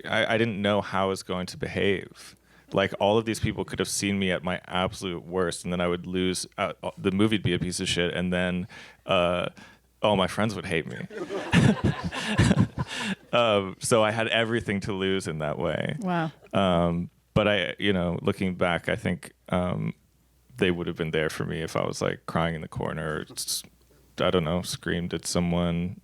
I didn't know how I was going to behave. Like, all of these people could have seen me at my absolute worst, and then I would lose. The movie'd be a piece of shit, and then all my friends would hate me. So I had everything to lose in that way. Wow. But looking back, I think they would have been there for me if I was like crying in the corner, or, I don't know, screamed at someone.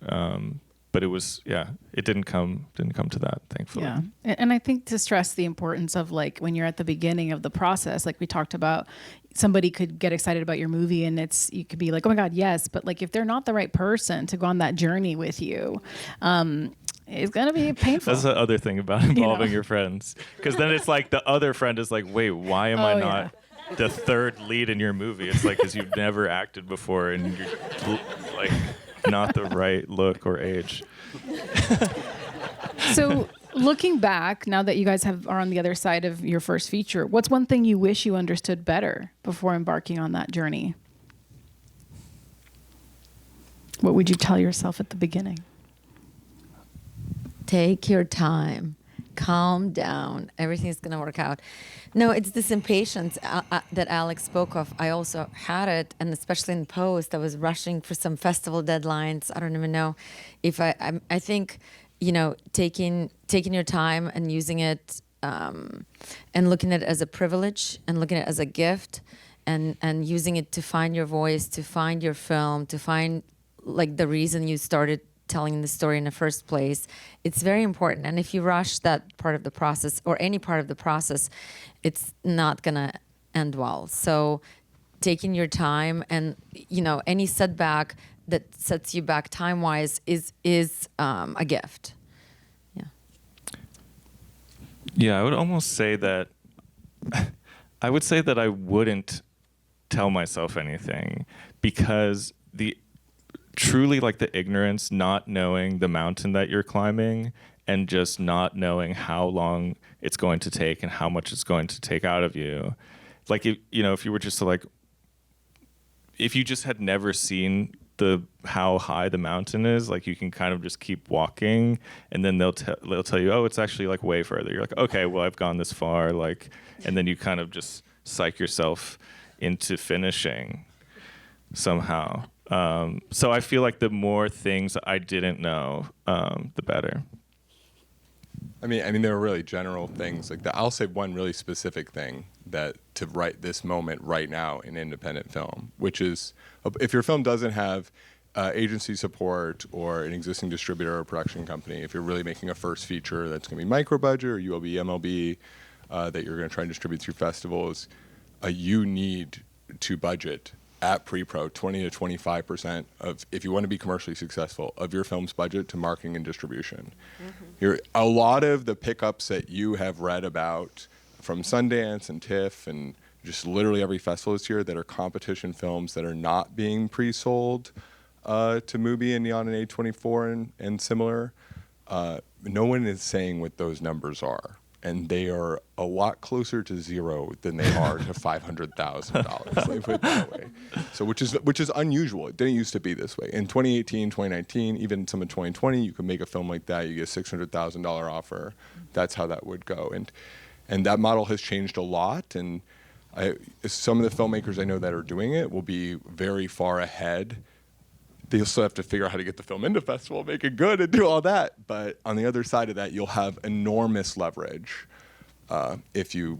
But it was, it didn't come to that, thankfully. Yeah. And I think to stress the importance of, like, when you're at the beginning of the process, like we talked about, somebody could get excited about your movie and you could be like, oh my God, yes. But like, if they're not the right person to go on that journey with you, it's going to be painful. That's the other thing about involving your friends. Because then it's like the other friend is like, wait, why am I not the third lead in your movie? It's like, because you've never acted before and you're like not the right look or age. So Looking back, now that you guys are on the other side of your first feature, what's one thing you wish you understood better before embarking on that journey? What would you tell yourself at the beginning? Take your time. Calm down. Everything's going to work out. No, it's this impatience that Alex spoke of. I also had it, and especially in post, I was rushing for some festival deadlines. I don't even know if I think, you know, taking your time and using it and looking at it as a privilege and looking at it as a gift and using it to find your voice, to find your film, to find like the reason you started telling the story in the first place. It's very important. And if you rush that part of the process or any part of the process, it's not gonna end well. So taking your time and, you know, any setback that sets you back time-wise is a gift. Yeah. Yeah, I would almost say that I would say that I wouldn't tell myself anything, because truly like the ignorance, not knowing the mountain that you're climbing and just not knowing how long it's going to take and how much it's going to take out of you. Like, if you were just to like, if you just had never seen how high the mountain is, like you can kind of just keep walking, and then they'll tell you, oh, it's actually like way further. You're like, okay, well, I've gone this far, like, and then you kind of just psych yourself into finishing somehow. So I feel like the more things I didn't know, the better. I mean, there are really general things. Like I'll say one really specific thing that to write this moment right now in independent film, which is if your film doesn't have agency support or an existing distributor or production company, if you're really making a first feature that's going to be micro budget or ULB, MLB, that you're going to try and distribute through festivals, you need to budget at pre-pro 20 to 25% of, if you want to be commercially successful, of your film's budget to marketing and distribution. A lot of the pickups that you have read about from Sundance and TIFF and just literally every festival this year that are competition films that are not being pre-sold to Mubi and Neon and A24 and similar, no one is saying what those numbers are. And they are a lot closer to zero than they are to $500,000. Let me put it that way. So, which is unusual. It didn't used to be this way. In 2018, 2019, even some of 2020, you could make a film like that. You get a $600,000 offer. That's how that would go. And that model has changed a lot. And some of the filmmakers I know that are doing it will be very far ahead. They still have to figure out how to get the film into festival, make it good, and do all that. But on the other side of that, you'll have enormous leverage if you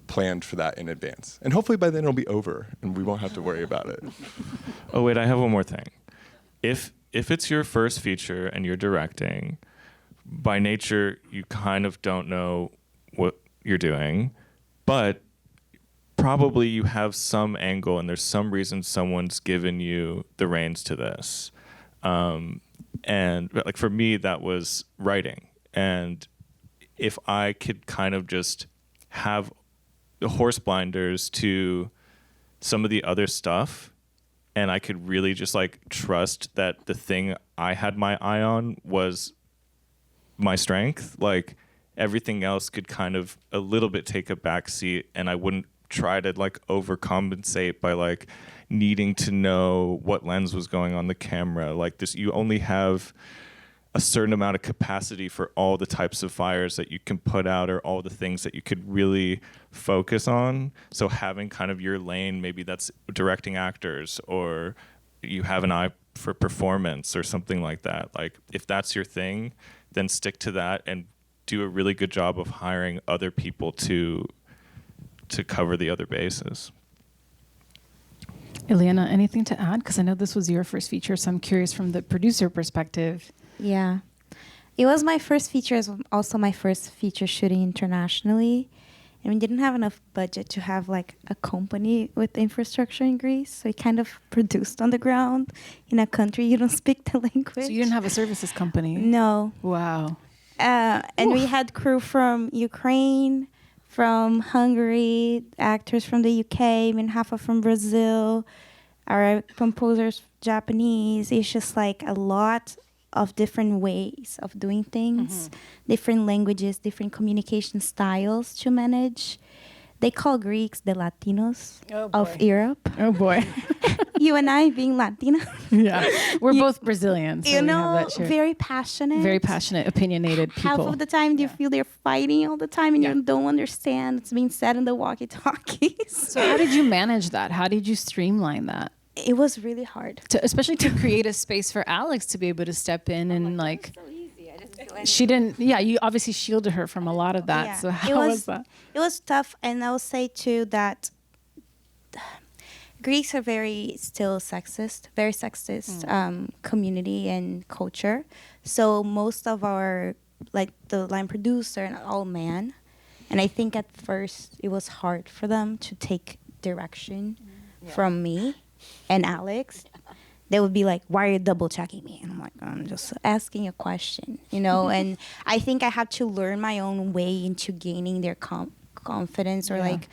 planned for that in advance. And hopefully by then it'll be over, and we won't have to worry about it. Oh wait, I have one more thing. If it's your first feature and you're directing, by nature you kind of don't know what you're doing, but probably you have some angle and there's some reason someone's given you the reins to this. And like for me, that was writing. And if I could kind of just have the horse blinders to some of the other stuff, and I could really just like trust that the thing I had my eye on was my strength, like everything else could kind of a little bit take a back seat, and I wouldn't try to like overcompensate by like needing to know what lens was going on the camera. Like this, you only have a certain amount of capacity for all the types of fires that you can put out or all the things that you could really focus on. So having kind of your lane, maybe that's directing actors, or you have an eye for performance or something like that. Like if that's your thing, then stick to that and do a really good job of hiring other people to cover the other bases. Ileana, anything to add? Because I know this was your first feature, so I'm curious from the producer perspective. Yeah. It was my first feature, as also my first feature shooting internationally. And we didn't have enough budget to have like a company with infrastructure in Greece. So we kind of produced on the ground in a country you don't speak the language. So you didn't have a services company? No. Wow. And we had crew from Ukraine, from Hungary, actors from the UK, I mean, half are from Brazil, our composers Japanese. It's just like a lot of different ways of doing things, different languages, different communication styles to manage. They call Greeks the Latinos of Europe. Oh boy. You and I being Latina. Yeah. We're both Brazilians. So You we have know, that shared- very passionate. very passionate, opinionated people. Half of the time, you feel they're fighting all the time, and you don't understand what's being said in the walkie-talkies. So how did you manage that? How did you streamline that? It was really hard. Especially to create a space for Alex to be able to step in and like. She didn't. Yeah, you obviously shielded her from a lot of that. Yeah. So how was that? It was tough, and I will say too that Greeks are very sexist community and culture. So most of our, like the line producer and all men, and I think at first it was hard for them to take direction from me and Alex. They would be like, "Why are you double checking me?" And I'm like, "I'm just asking a question, you know." And I think I had to learn my own way into gaining their confidence or like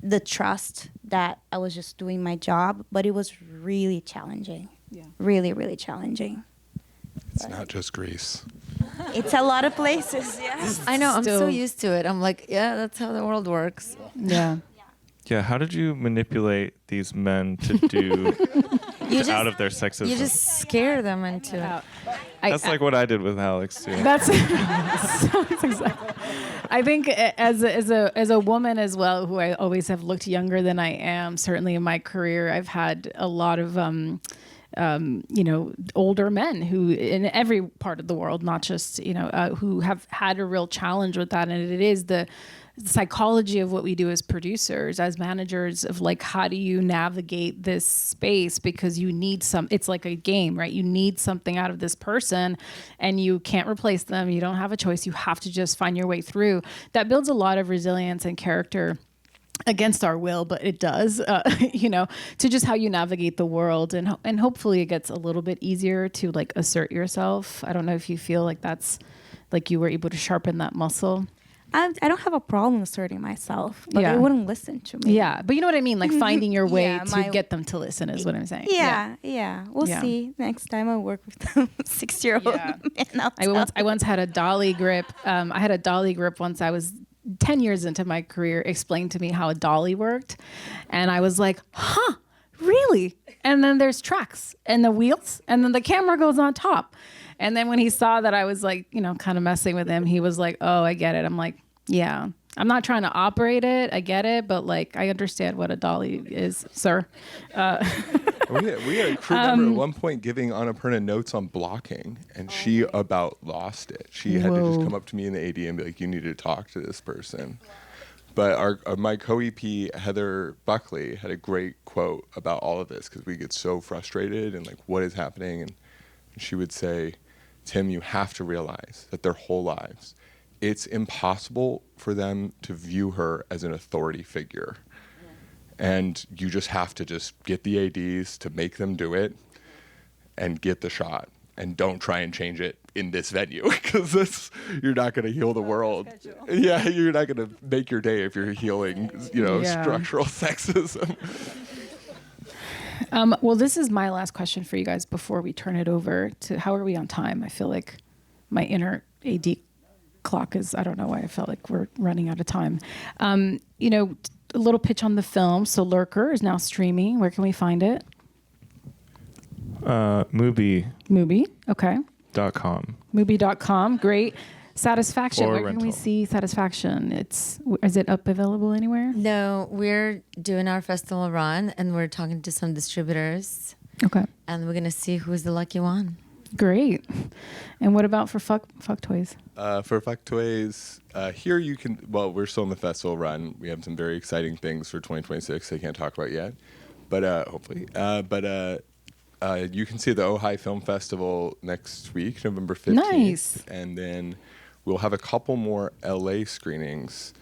the trust that I was just doing my job. But it was really challenging. Yeah. Really, really challenging. It's not just Greece. It's a lot of places. Yes. I know. I'm so Still- used to it. I'm like, yeah, that's how the world works. Yeah. Yeah, how did you manipulate these men to do out of their sexism? You just scare them into it. That's like what I did with Alex too. That's exactly. I think as a woman as well, who I always have looked younger than I am. Certainly in my career, I've had a lot of older men who in every part of the world, not just who have had a real challenge with that, and it is the psychology of what we do as producers, as managers, of like, how do you navigate this space? Because you need it's like a game, right? You need something out of this person and you can't replace them. You don't have a choice. You have to just find your way through. That builds a lot of resilience and character against our will, but it does, to just how you navigate the world. And hopefully it gets a little bit easier to like assert yourself. I don't know if you feel like that's like you were able to sharpen that muscle. I don't have a problem asserting myself, but Yeah. they wouldn't listen to me. Yeah, but you know what I mean? Like finding your way Yeah, to get them to listen is what I'm saying. Yeah. We'll Yeah. see. Next time I work with them, 6-year-old Yeah. man. I once had a dolly grip. I had a dolly grip once. I was 10 years into my career, explained to me how a dolly worked. And I was like, huh, really? And then there's tracks and the wheels and then the camera goes on top. And then when he saw that I was like, kind of messing with him, he was like, oh, I get it. I'm like, yeah, I'm not trying to operate it. I get it. But like, I understand what a dolly is, sir. We had a crew member at one point giving Annapurna notes on blocking, and she about lost it. She had to just Whoa. come up to me in the AD and be like, "You need to talk to this person." But my co-EP Heather Buckley had a great quote about all of this because we get so frustrated and like, what is happening? And she would say, "Tim, you have to realize that their whole lives, it's impossible for them to view her as an authority figure." And you just have to just get the ADs to make them do it and get the shot. And don't try and change it in this venue because you're not going to heal the world. Yeah, you're not going to make your day if you're healing, Yeah. structural sexism. Well, this is my last question for you guys before we turn it over to, how are we on time? I feel like my inner AD clock is, I don't know why I felt like we're running out of time. A little pitch on the film. So Lurker is now streaming. Where can we find it? Mubi.com. Mubi. Okay. Mubi.com. Great. Satisfaction. Or Where can we rental. see Satisfaction? Is it up available anywhere? No, we're doing our festival run and we're talking to some distributors Okay. and we're going to see who's the lucky one. Great. And what about for Fuck Toys? For Fuck Toys, here you can, we're still in the festival run. We have some very exciting things for 2026 I can't talk about yet, but hopefully. You can see the Ojai Film Festival next week, November 15th. Nice. And then we'll have a couple more LA screenings.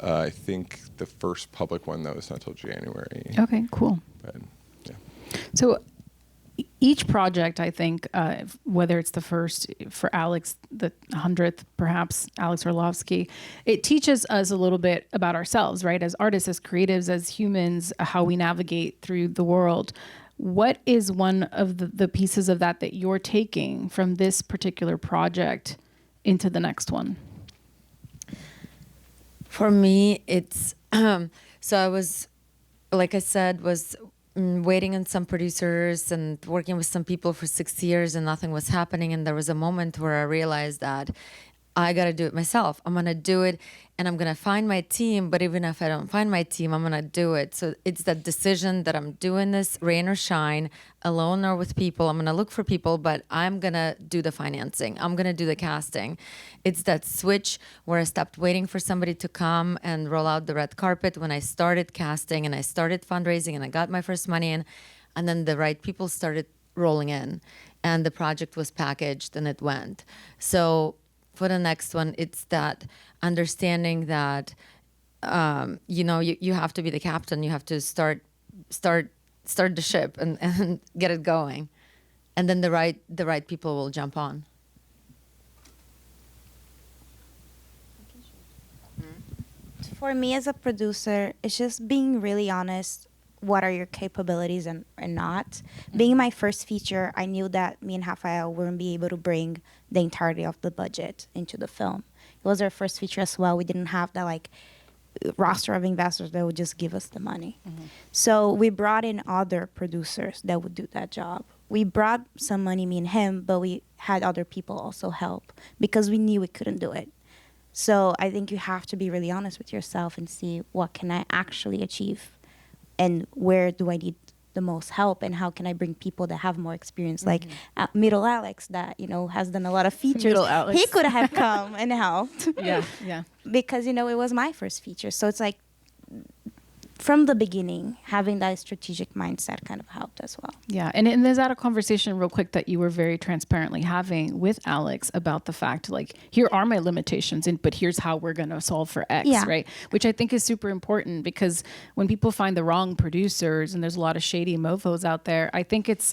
I think the first public one, though, is not till January. Okay, cool. But, yeah. So each project, I think, whether it's the first for Alex, the 100th, perhaps Alex Orlovsky, it teaches us a little bit about ourselves, right? As artists, as creatives, as humans, how we navigate through the world. what is one of the pieces of that you're taking from this particular project into the next one? For me, it's so I was, like I said, was waiting on some producers and working with some people for 6 years, and nothing was happening. And there was a moment where I realized that I got to do it myself. I'm going to do it, and I'm going to find my team. But even if I don't find my team, I'm going to do it. So it's that decision that I'm doing this, rain or shine, alone or with people. I'm going to look for people, but I'm going to do the financing. I'm going to do the casting. It's that switch where I stopped waiting for somebody to come and roll out the red carpet when I started casting and I started fundraising and I got my first money in. And then the right people started rolling in, and the project was packaged and it went. So for the next one, it's that understanding that, you have to be the captain. You have to start the ship and get it going. And then the right people will jump on. For me as a producer, it's just being really honest. What are your capabilities and not? Being my first feature, I knew that me and Rafael wouldn't be able to bring the entirety of the budget into the film. It was our first feature as well. We didn't have that roster of investors that would just give us the money. So we brought in other producers that would do that job. We brought some money, me and him, but we had other people also help because we knew we couldn't do it. So I think you have to be really honest with yourself and see what can I actually achieve. And where do I need the most help, and how can I bring people that have more experience, like Middle Alex, that has done a lot of features. Middle Alex. He could have come and helped. Yeah. Because it was my first feature, so it's like from the beginning, having that strategic mindset kind of helped as well. Yeah, and there's that a conversation real quick that you were very transparently having with Alex about the fact, here are my limitations, but here's how we're going to solve for X, right? Which I think is super important, because when people find the wrong producers, and there's a lot of shady mofos out there, I think it's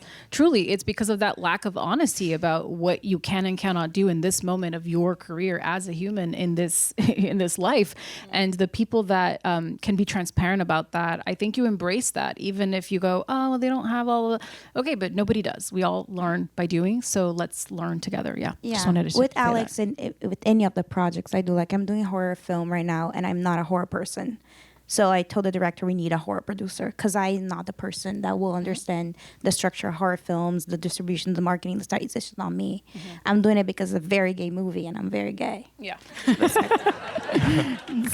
because of that lack of honesty about what you can and cannot do in this moment of your career as a human in this in this life. And the people that can be transparent about that, I think you embrace that, even if you go, oh, well, they don't have all of the... Okay, but nobody does. We all learn by doing, so let's learn together. Yeah. Just wanted to with say Alex that. and with any of the projects I do, I'm doing a horror film right now, and I'm not a horror person. So I told the director we need a horror producer, because I'm not the person that will understand the structure of horror films, the distribution, the marketing, the stuff. It's just not me. I'm doing it because it's a very gay movie, and I'm very gay. Yeah. It's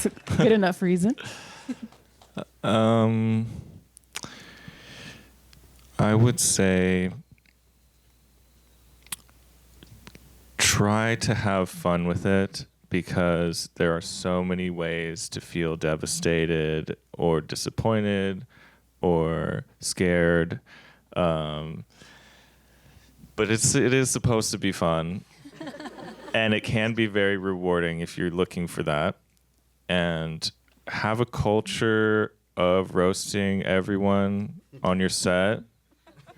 a good enough reason. I would say try to have fun with it, because there are so many ways to feel devastated or disappointed or scared. But it is supposed to be fun, and it can be very rewarding if you're looking for that. And have a culture of roasting everyone on your set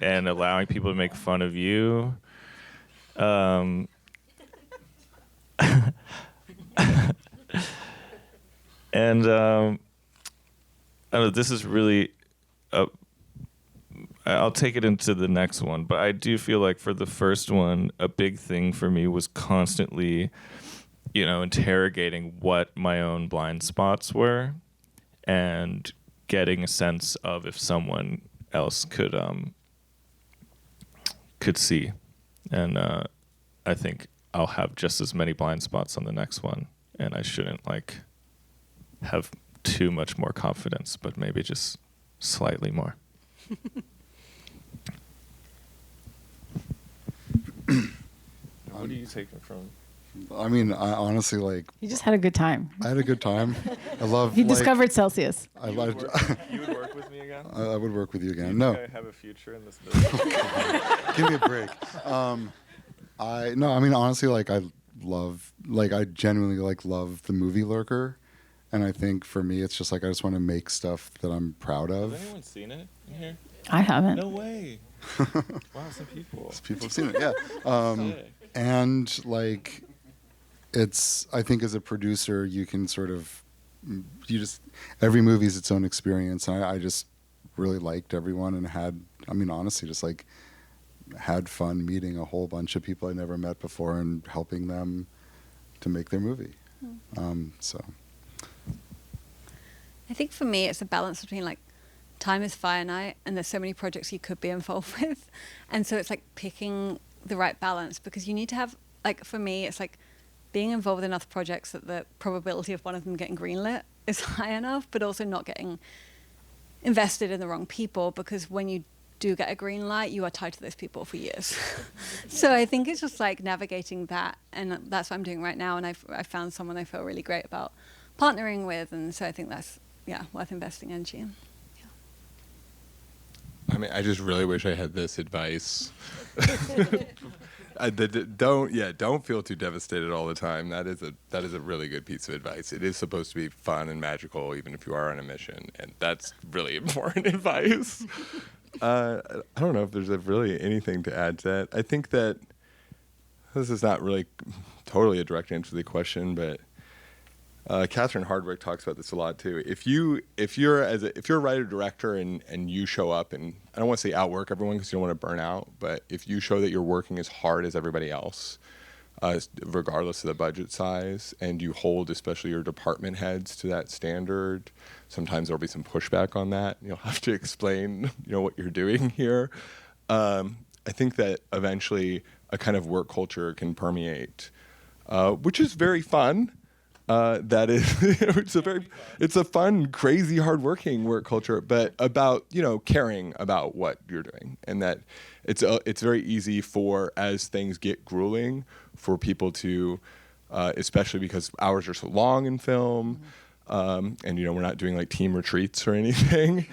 and allowing people to make fun of you. And I don't know, this is really I'll take it into the next one, but I do feel like for the first one, a big thing for me was constantly interrogating what my own blind spots were, and getting a sense of if someone else could see. And I think I'll have just as many blind spots on the next one, and I shouldn't have too much more confidence, but maybe just slightly more. What are you taking from? I mean, I honestly, You just had a good time. I had a good time. I love. You discovered Celsius. I loved. You would work with me again? I would work with you again. Do you No, think I have a future in this business? give me a break. I mean, honestly, I genuinely love the movie Lurker, and I think for me, it's just I just want to make stuff that I'm proud of. Has anyone seen it in here? I haven't. No way. Wow, some people. People have seen it, yeah. And I think as a producer, you can every movie is its own experience. And I just really liked everyone and had, I mean, honestly, just like had fun meeting a whole bunch of people I never met before and helping them to make their movie. So I think for me, it's a balance between like time is finite and there's so many projects you could be involved with. And so it's like picking the right balance, because you need to have, like for me, it's like being involved with enough projects that the probability of one of them getting greenlit is high enough, but also not getting invested in the wrong people, because when you do get a green light, you are tied to those people for years. So I think it's just like navigating that, and that's what I'm doing right now. And I've found someone I feel really great about partnering with, and so I think that's worth investing energy in. I mean, I just really wish I had this advice. Don't feel too devastated all the time. That is a really good piece of advice. It is supposed to be fun and magical, even if you are on a mission, and that's really important advice. I don't know if there's really anything to add to that. I think that this is not really totally a direct answer to the question, but Catherine Hardwick talks about this a lot too. If you're a writer director and you show up, and I don't want to say outwork everyone because you don't want to burn out, but if you show that you're working as hard as everybody else, regardless of the budget size, and you hold especially your department heads to that standard, sometimes there'll be some pushback on that. You'll have to explain, what you're doing here. I think that eventually a kind of work culture can permeate, which is very fun. That is, it's a fun, crazy, hardworking work culture, but about, caring about what you're doing, and that it's very easy for, as things get grueling, for people to, especially because hours are so long in film, and we're not doing like team retreats or anything,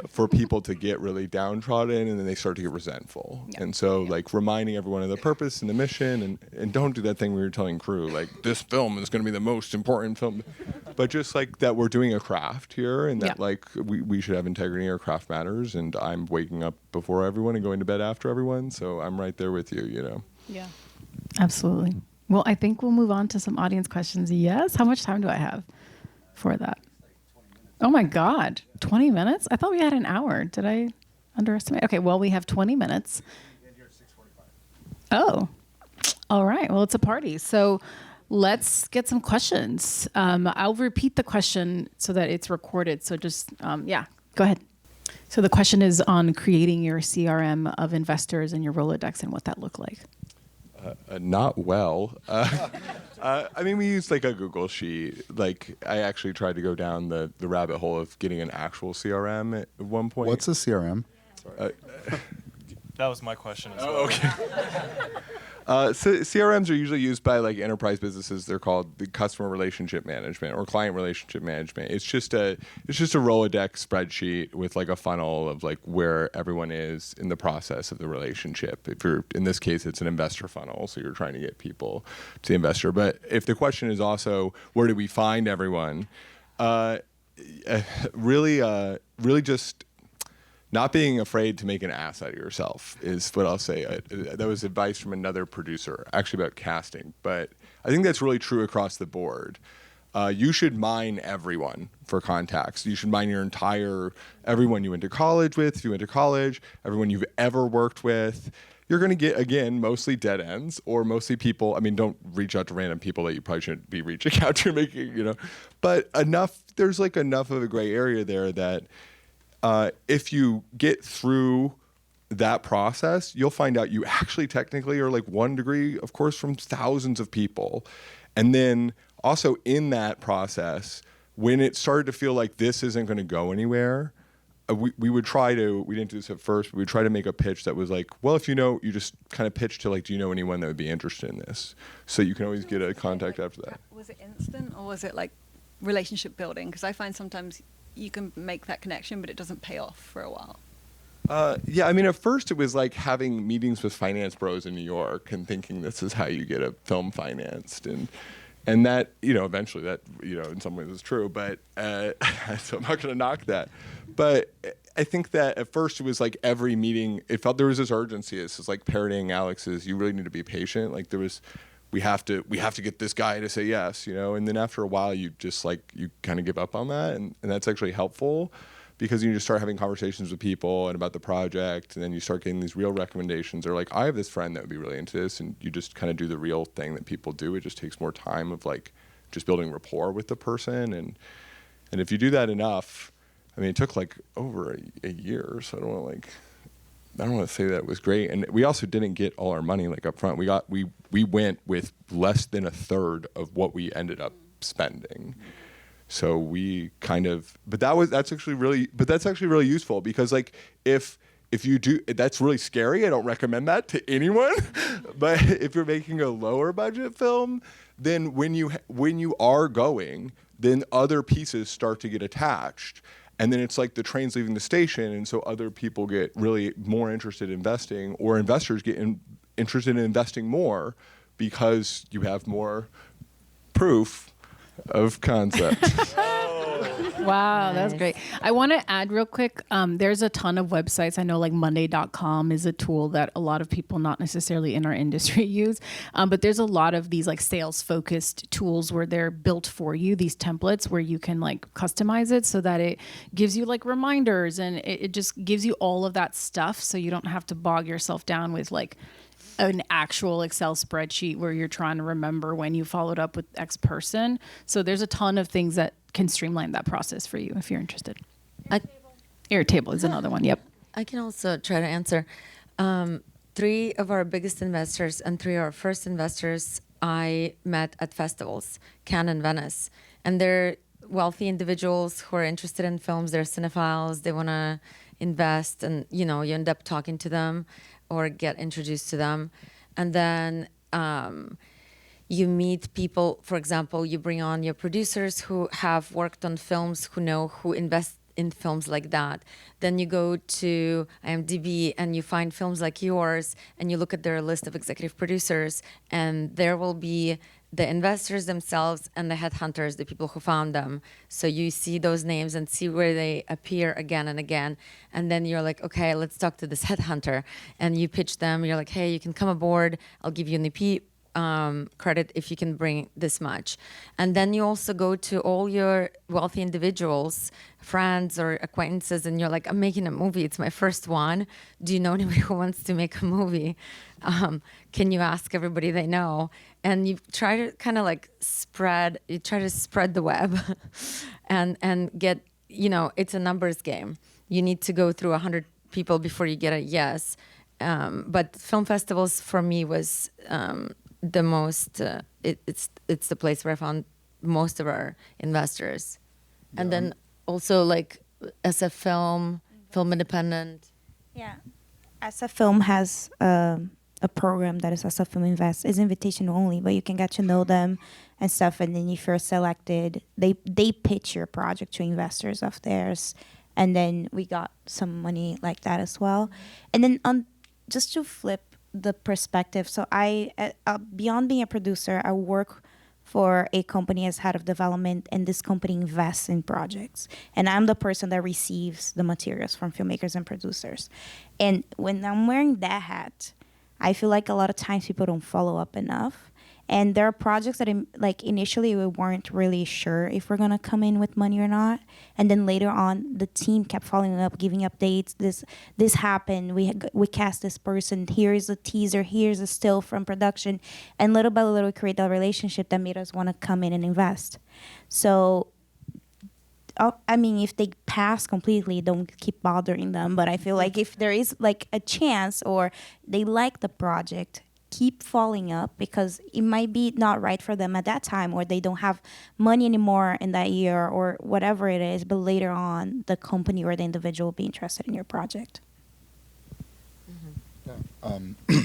for people to get really downtrodden, and then they start to get resentful. Yeah. And so like reminding everyone of the purpose and the mission, and don't do that thing we were telling crew, like this film is going to be the most important film, but just like that we're doing a craft here, and that like we should have integrity. Our craft matters, and I'm waking up before everyone and going to bed after everyone, so I'm right there with you. Yeah, absolutely. Well, I think we'll move on to some audience questions. Yes? How much time do I have for that? Oh my God, 20 minutes? I thought we had an hour. Did I underestimate? Okay, well, we have 20 minutes. Oh, all right. Well, it's a party. So let's get some questions. I'll repeat the question so that it's recorded. So just, go ahead. So the question is on creating your CRM of investors and your Rolodex and what that looked like. Not well. I mean, we used like a Google sheet. Like, I actually tried to go down the rabbit hole of getting an actual CRM at one point. what's a CRM? That was my question as well. Oh, okay. CRMs are usually used by like enterprise businesses. They're called the customer relationship management or client relationship management. It's just a Rolodex spreadsheet with like a funnel of like where everyone is in the process of the relationship. If you're, in this case, it's an investor funnel, so you're trying to get people to the investor. But if the question is also where do we find everyone, really just not being afraid to make an ass out of yourself is what I'll say. That was advice from another producer, actually about casting. But I think that's really true across the board. You should mine everyone for contacts. You should mine everyone you went to college with, if you went to college, everyone you've ever worked with. You're going to get, again, mostly dead ends or mostly people. I mean, don't reach out to random people that you probably shouldn't be reaching out to, But there's like enough of a gray area there that if you get through that process, you'll find out you actually technically are like 1 degree, of course, from thousands of people. And then also in that process, when it started to feel like this isn't going to go anywhere, we didn't do this at first, but we would try to make a pitch that was like, well, if you just kind of pitch to like, do you know anyone that would be interested in this? So you can always get a contact after that. Was it instant or was it like relationship building? Because I find sometimes you can make that connection, but it doesn't pay off for a while. I mean, at first it was like having meetings with finance bros in New York and thinking this is how you get a film financed. And that, eventually that, in some ways is true, but so I'm not going to knock that. But I think that at first it was like every meeting, it felt there was this urgency. It's just like parodying Alex's, you really need to be patient. Like we have to get this guy to say yes, and then after a while you just like, you kind of give up on that. And that's actually helpful. because you just start having conversations with people and about the project, and then you start getting these real recommendations. Or like, I have this friend that would be really into this, and you just kind of do the real thing that people do. It just takes more time of like just building rapport with the person, and if you do that enough, I mean, it took like over a year, so I don't want to say that it was great. And we also didn't get all our money like up front. We went with less than a third of what we ended up spending. So we kind of, that's actually really useful, because like if you do, that's really scary. I don't recommend that to anyone. But if you're making a lower budget film, then when you are going, then other pieces start to get attached. And then it's like the train's leaving the station, and so other people get really more interested in investing, or investors get interested in investing more because you have more proof of concept. Wow, that's great. I want to add real quick, there's a ton of websites. I know like Monday.com is a tool that a lot of people not necessarily in our industry use, but there's a lot of these like sales focused tools where they're built for you, these templates where you can like customize it so that it gives you like reminders, and it just gives you all of that stuff so you don't have to bog yourself down with like an actual Excel spreadsheet where you're trying to remember when you followed up with X person. So there's a ton of things that can streamline that process for you if you're interested. Airtable is another one. Yep. I can also try to answer. 3 of our biggest investors and 3 of our first investors I met at festivals, Cannes and Venice. And they're wealthy individuals who are interested in films. They're cinephiles. They want to invest, and you end up talking to them or get introduced to them. And then you meet people, for example, you bring on your producers who have worked on films, who invest in films like that. Then you go to IMDb and you find films like yours, and you look at their list of executive producers, and there will be the investors themselves and the headhunters, the people who found them. So you see those names and see where they appear again and again. And then you're like, okay, let's talk to this headhunter. And you pitch them. You're like, hey, you can come aboard. I'll give you an EP credit if you can bring this much. And then you also go to all your wealthy individuals, friends or acquaintances, and you're like, I'm making a movie. It's my first one. Do you know anybody who wants to make a movie? Can you ask everybody they know? And you try to kind of like spread the web and get, it's a numbers game. You need to go through 100 people before you get a yes. But film festivals for me was the most, it's the place where I found most of our investors. Yeah. And then also like SF Film Independent. Yeah. SF Film has a program that is SF Film Invest. It's invitation only, but you can get to know them and stuff. And then if you're selected, they pitch your project to investors of theirs. And then we got some money like that as well. And then just to flip the perspective, so I beyond being a producer, I work for a company as head of development, and this company invests in projects. And I'm the person that receives the materials from filmmakers and producers. And when I'm wearing that hat, I feel like a lot of times people don't follow up enough. And there are projects that initially we weren't really sure if we're going to come in with money or not. And then later on, the team kept following up, giving updates. This happened. We cast this person. Here's a teaser. Here's a still from production. And little by little, we create that relationship that made us want to come in and invest. So, if they pass completely, don't keep bothering them. But I feel like if there is like a chance or they like the project, keep following up, because it might be not right for them at that time, or they don't have money anymore in that year, or whatever it is. But later on, the company or the individual will be interested in your project. Mm-hmm. Yeah.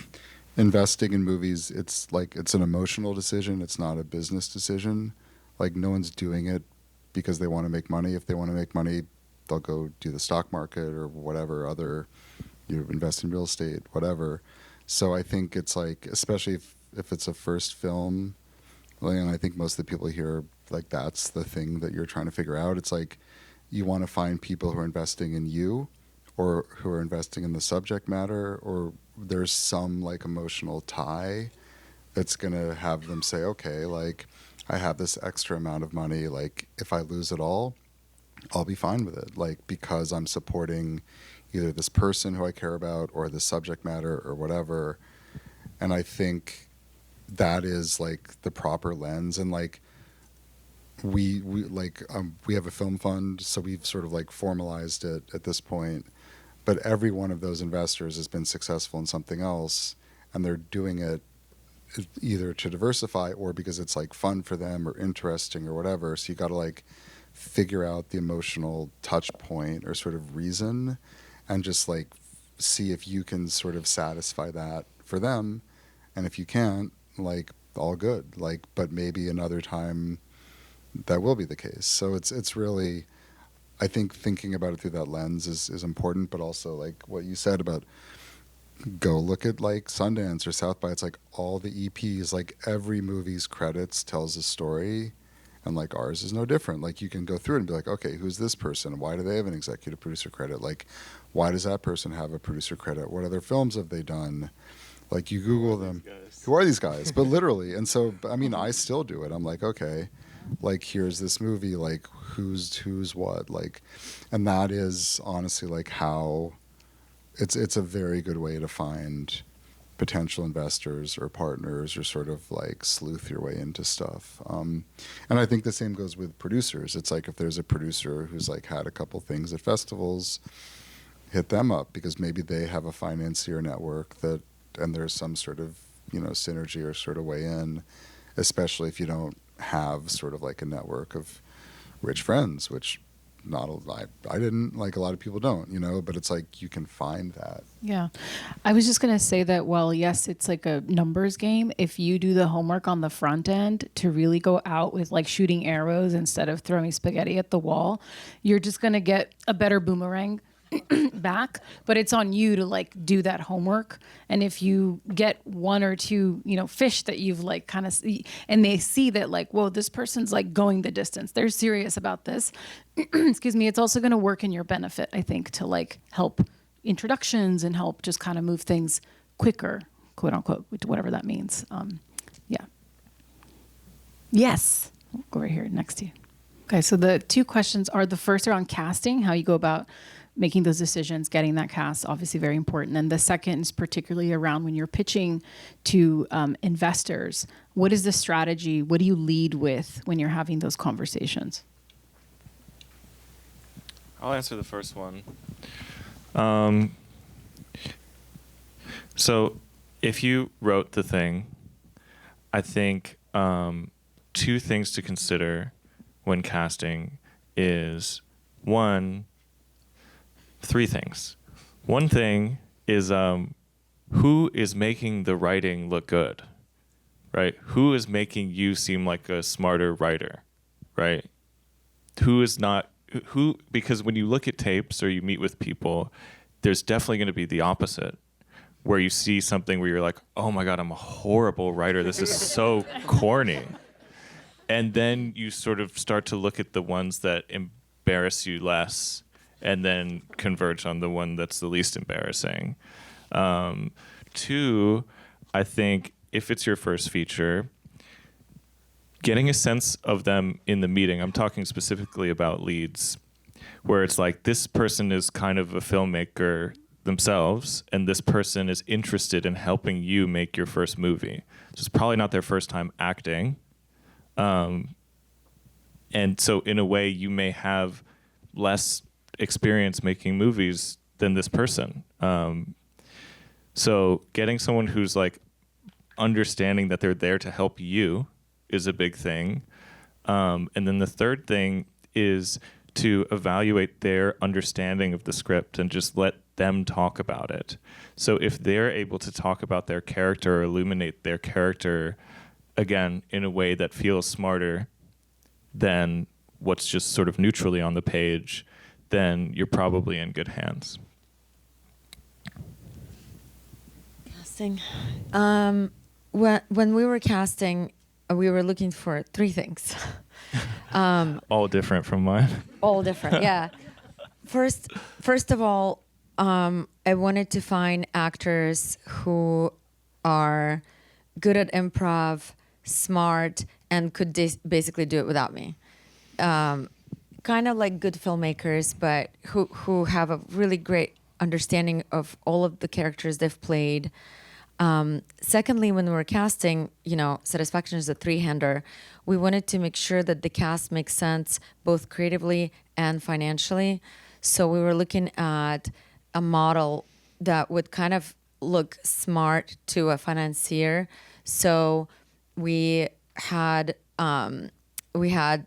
Investing in movies, it's an emotional decision. It's not a business decision. Like, no one's doing it because they want to make money. If they want to make money, they'll go do the stock market or whatever other, invest in real estate, whatever. So I think it's like, especially if it's a first film, and I think most of the people here, like, that's the thing that you're trying to figure out. It's like you want to find people who are investing in you, or who are investing in the subject matter, or there's some like emotional tie that's going to have them say, okay, like, I have this extra amount of money. Like, if I lose it all, I'll be fine with it, like, because I'm supporting either this person who I care about or the subject matter or whatever. And I think that is like the proper lens. And like we have a film fund, so we've sort of like formalized it at this point. But every one of those investors has been successful in something else, and they're doing it either to diversify or because it's like fun for them or interesting or whatever. So you got to like figure out the emotional touch point or sort of reason, and just like see if you can sort of satisfy that for them. And if you can't, like, all good. Like, but maybe another time that will be the case. So it's really, I think thinking about it through that lens is important, but also like what you said about go look at like Sundance or South by. It's like all the EPs, like every movie's credits tells a story, and like ours is no different. Like you can go through it and be like, okay, who's this person? Why do they have an executive producer credit? Like, why does that person have a producer credit? What other films have they done? Like you Google them. Who are these guys? But literally. And so, I mean, I still do it. I'm like, okay, like here's this movie, like who's what, like, and that is honestly like how it's a very good way to find potential investors or partners or sort of like sleuth your way into stuff. And I think the same goes with producers. It's like if there's a producer who's like had a couple things at festivals, hit them up because maybe they have a financier network that, and there's some sort of, you know, synergy or sort of way in, especially if you don't have sort of like a network of rich friends, which I didn't, like a lot of people don't, you know, but it's like you can find that. Yeah. I was just going to say that, well, yes, it's like a numbers game. If you do the homework on the front end to really go out with like shooting arrows instead of throwing spaghetti at the wall, you're just going to get a better boomerang back. But it's on you to like do that homework. And if you get one or two, you know, fish that you've like kind of, and they see that like, whoa, this person's like going the distance, they're serious about this. Excuse me. It's also going to work in your benefit, I think, to like help introductions and help just kind of move things quicker, quote unquote, whatever that means. Yeah. Yes. I'll go right here next to you. Okay. So the two questions are, the first around casting, how you go about making those decisions, getting that cast, obviously very important. And the second is particularly around when you're pitching to investors, what is the strategy? What do you lead with when you're having those conversations? I'll answer the first one. So if you wrote the thing, I think two things to consider when casting is three things. One thing is who is making the writing look good, right? Who is making you seem like a smarter writer, right? Because when you look at tapes or you meet with people, there's definitely going to be the opposite, where you see something where you're like, oh my God, I'm a horrible writer. This is so corny. And then you sort of start to look at the ones that embarrass you less and then converge on the one that's the least embarrassing. Two, I think if it's your first feature, getting a sense of them in the meeting, I'm talking specifically about leads, where it's like this person is kind of a filmmaker themselves, and this person is interested in helping you make your first movie. So it's probably not their first time acting. And so in a way, you may have less experience making movies than this person. So getting someone who's like understanding that they're there to help you is a big thing. And then the third thing is to evaluate their understanding of the script and just let them talk about it. So if they're able to talk about their character or illuminate their character, again, in a way that feels smarter than what's just sort of neutrally on the page, then you're probably in good hands. Casting. When we were casting, we were looking for three things. All different from mine. All different, yeah. First of all, I wanted to find actors who are good at improv, smart, and could basically do it without me. kind of like good filmmakers, but who have a really great understanding of all of the characters they've played. Secondly, when we were casting, Satisfaction is a three-hander. We wanted to make sure that the cast makes sense both creatively and financially. So we were looking at a model that would kind of look smart to a financier. So we had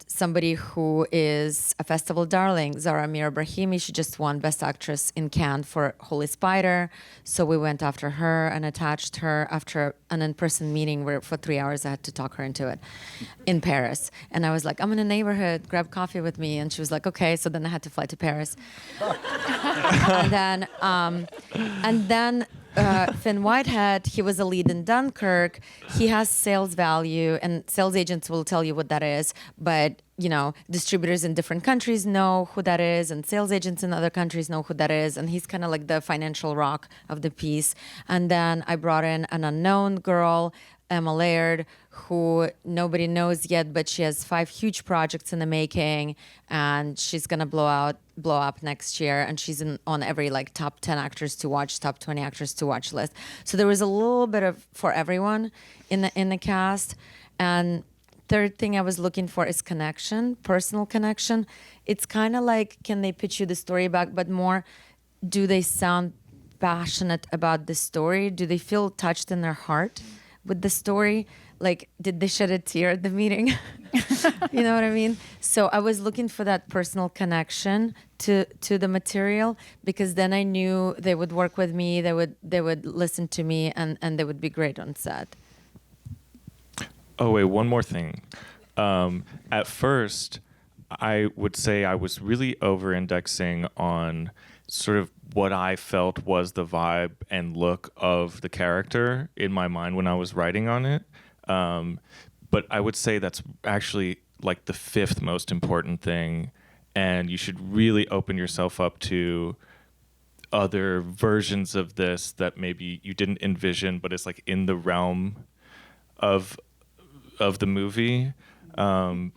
somebody who is a festival darling, Zara Amira Brahimi. She just won Best Actress in Cannes for Holy Spider. So we went after her and attached her after an in-person meeting where for 3 hours I had to talk her into it in Paris. And I was like, I'm in a neighborhood, grab coffee with me. And she was like, okay. So then I had to fly to Paris. and then Finn Whitehead, he was a lead in Dunkirk. He has sales value, and sales agents will tell you what that is. But, distributors in different countries know who that is, and sales agents in other countries know who that is. And he's kind of like the financial rock of the piece. And then I brought in an unknown girl, Emma Laird, who nobody knows yet, but she has 5 huge projects in the making, and she's gonna blow up next year. And she's on every top 10 actors to watch, top 20 actors to watch list. So there was a little bit of for everyone in the cast. And third thing I was looking for is connection, personal connection. It's kind of like, can they pitch you the story back, but more, do they sound passionate about the story? Do they feel touched in their heart with the story? Like, did they shed a tear at the meeting? You know what I mean? So I was looking for that personal connection to the material, because then I knew they would work with me, they would listen to me, and they would be great on set. Oh, wait, one more thing. At first, I would say I was really over-indexing on sort of what I felt was the vibe and look of the character in my mind when I was writing on it. But I would say that's actually like the 5th most important thing, and you should really open yourself up to other versions of this that maybe you didn't envision, but it's like in the realm of the movie. I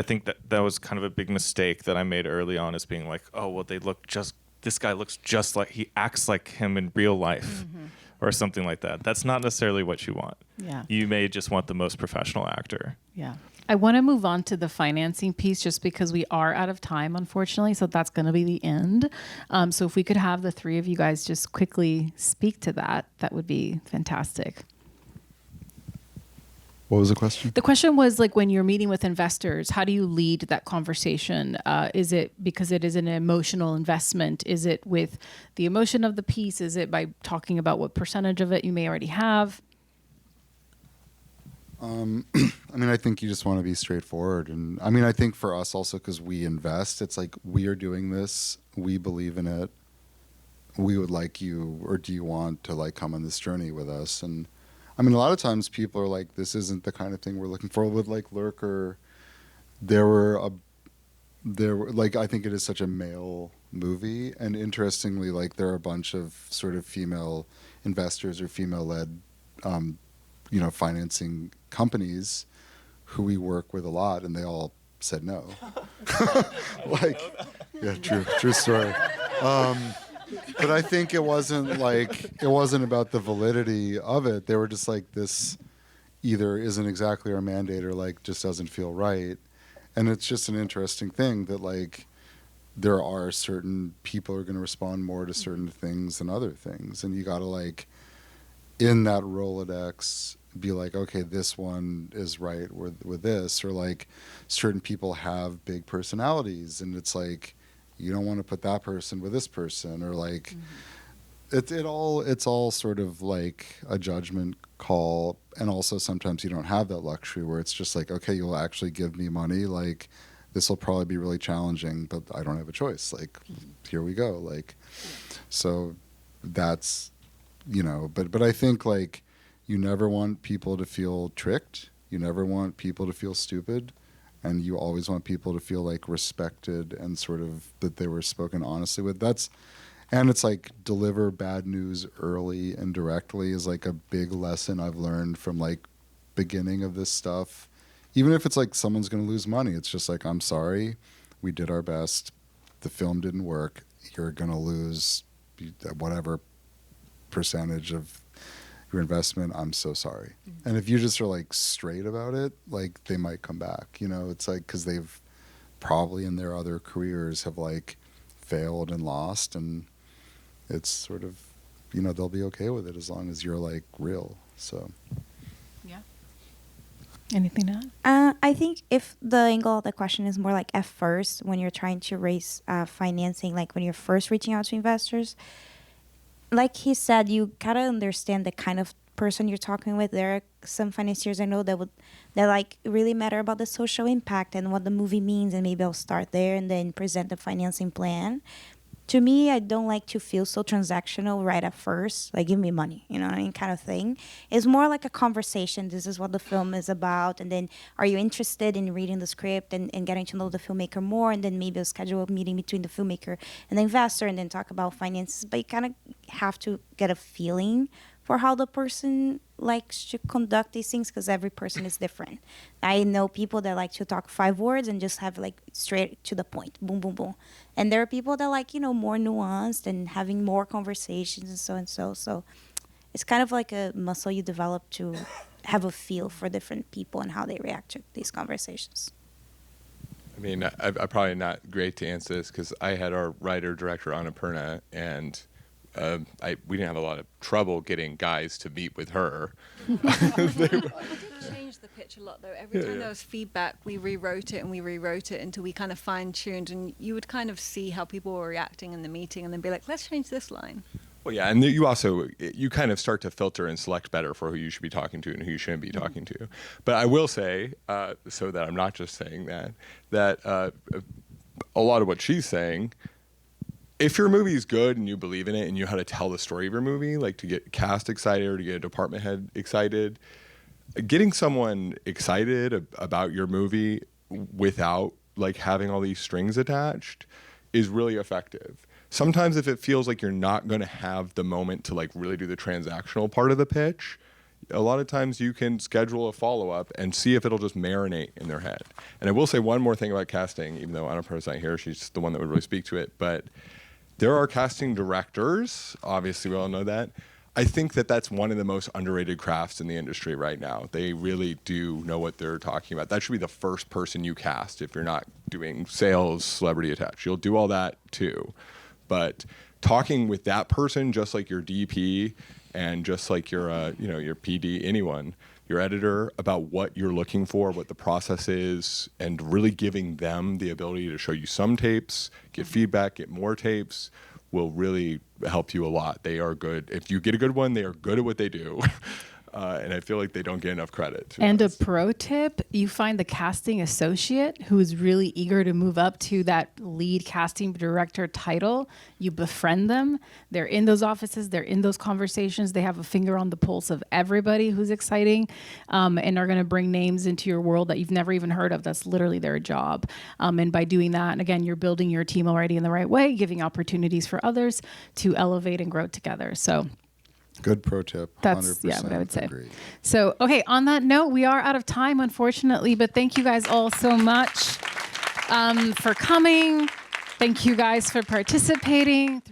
think that was kind of a big mistake that I made early on, is being like, oh, well, this guy looks just like, he acts like him in real life. Mm-hmm. Or something like that. That's not necessarily what you want. Yeah. You may just want the most professional actor. Yeah. I want to move on to the financing piece just because we are out of time, unfortunately. So that's going to be the end. So if we could have the 3 of you guys just quickly speak to that, that would be fantastic. What was the question? The question was, like, when you're meeting with investors, how do you lead that conversation? Is it because it is an emotional investment? Is it with the emotion of the piece? Is it by talking about what percentage of it you may already have? I think you just want to be straightforward. And I think for us also, because we invest, it's like, we are doing this, we believe in it, we would like you, or do you want to come on this journey with us? And a lot of times people are like, this isn't the kind of thing we're looking for. With Lurker, I think it is such a male movie, and interestingly, there are a bunch of sort of female investors or female-led, financing companies who we work with a lot, and they all said no. Yeah, true story. But I think it wasn't about the validity of it. They were just like, this either isn't exactly our mandate or just doesn't feel right. And it's just an interesting thing that there are certain people who are going to respond more to certain things than other things. And you got to in that Rolodex be like, okay, this one is right with this, or certain people have big personalities, and it's you don't want to put that person with this person, or it's all sort of a judgment call. And also sometimes you don't have that luxury where it's just okay, you'll actually give me money, this will probably be really challenging, but I don't have a choice, here we go. So that's, but I think you never want people to feel tricked, you never want people to feel stupid. And you always want people to feel respected and sort of that they were spoken honestly with. And it's deliver bad news early and directly is a big lesson I've learned from beginning of this stuff even if it's like someone's going to lose money, it's just like, I'm sorry, we did our best, the film didn't work, you're going to lose whatever percentage of your investment, I'm so sorry. And if you just are like straight about it, like they might come back, you know. It's like, because they've probably in their other careers have like failed and lost, and it's sort of, you know, they'll be okay with it as long as you're like real. So yeah. Anything to add? I think if the angle of the question is more like at first, when you're trying to raise financing, like when you're first reaching out to investors, like he said, you gotta understand the kind of person you're talking with. There are some financiers I know that like really matter about the social impact and what the movie means, and maybe I'll start there and then present the financing plan. To me, I don't like to feel so transactional right at first, like give me money, you know what I mean, kind of thing. It's more like a conversation. This is what the film is about, and then are you interested in reading the script and getting to know the filmmaker more, and then maybe I'll schedule a meeting between the filmmaker and the investor and then talk about finances. But you kind of have to get a feeling for how the person likes to conduct these things, because every person is different. I know people that like to talk 5 words and just have like straight to the point, boom, boom, boom. And there are people that like, you know, more nuanced and having more conversations and so and so. So it's kind of like a muscle you develop to have a feel for different people and how they react to these conversations. I mean, I'm probably not great to answer this because I had our writer-director, Annapurna, and we didn't have a lot of trouble getting guys to meet with her. We did change the pitch a lot, though. Every time there was feedback, we rewrote it until we kind of fine-tuned, and you would kind of see how people were reacting in the meeting and then be like, let's change this line. Well, yeah, and you kind of start to filter and select better for who you should be talking to and who you shouldn't be talking to. But I will say, so that I'm not just saying that a lot of what she's saying, if your movie is good and you believe in it and you know how to tell the story of your movie, like to get cast excited or to get a department head excited, getting someone excited about your movie without like having all these strings attached is really effective. Sometimes if it feels like you're not going to have the moment to like really do the transactional part of the pitch, a lot of times you can schedule a follow-up and see if it'll just marinate in their head. And I will say one more thing about casting, even though Annapurna's not here, she's the one that would really speak to it, but there are casting directors, obviously we all know that. I think that that's one of the most underrated crafts in the industry right now. They really do know what they're talking about. That should be the first person you cast if you're not doing sales, celebrity attach. You'll do all that too. But talking with that person, just like your DP and just like your your PD, anyone, your editor, about what you're looking for, what the process is, and really giving them the ability to show you some tapes, get feedback, get more tapes, will really help you a lot. They are good. If you get a good one, they are good at what they do. And I feel like they don't get enough credit. And a pro tip, you find the casting associate who is really eager to move up to that lead casting director title. You befriend them. They're in those offices. They're in those conversations. They have a finger on the pulse of everybody who's exciting, and are going to bring names into your world that you've never even heard of. That's literally their job. And by doing that, and again, you're building your team already in the right way, giving opportunities for others to elevate and grow together. So good pro tip. That's 100% what I would say. agree. So, okay, on that note, we are out of time, unfortunately, but thank you guys all so much for coming. Thank you guys for participating.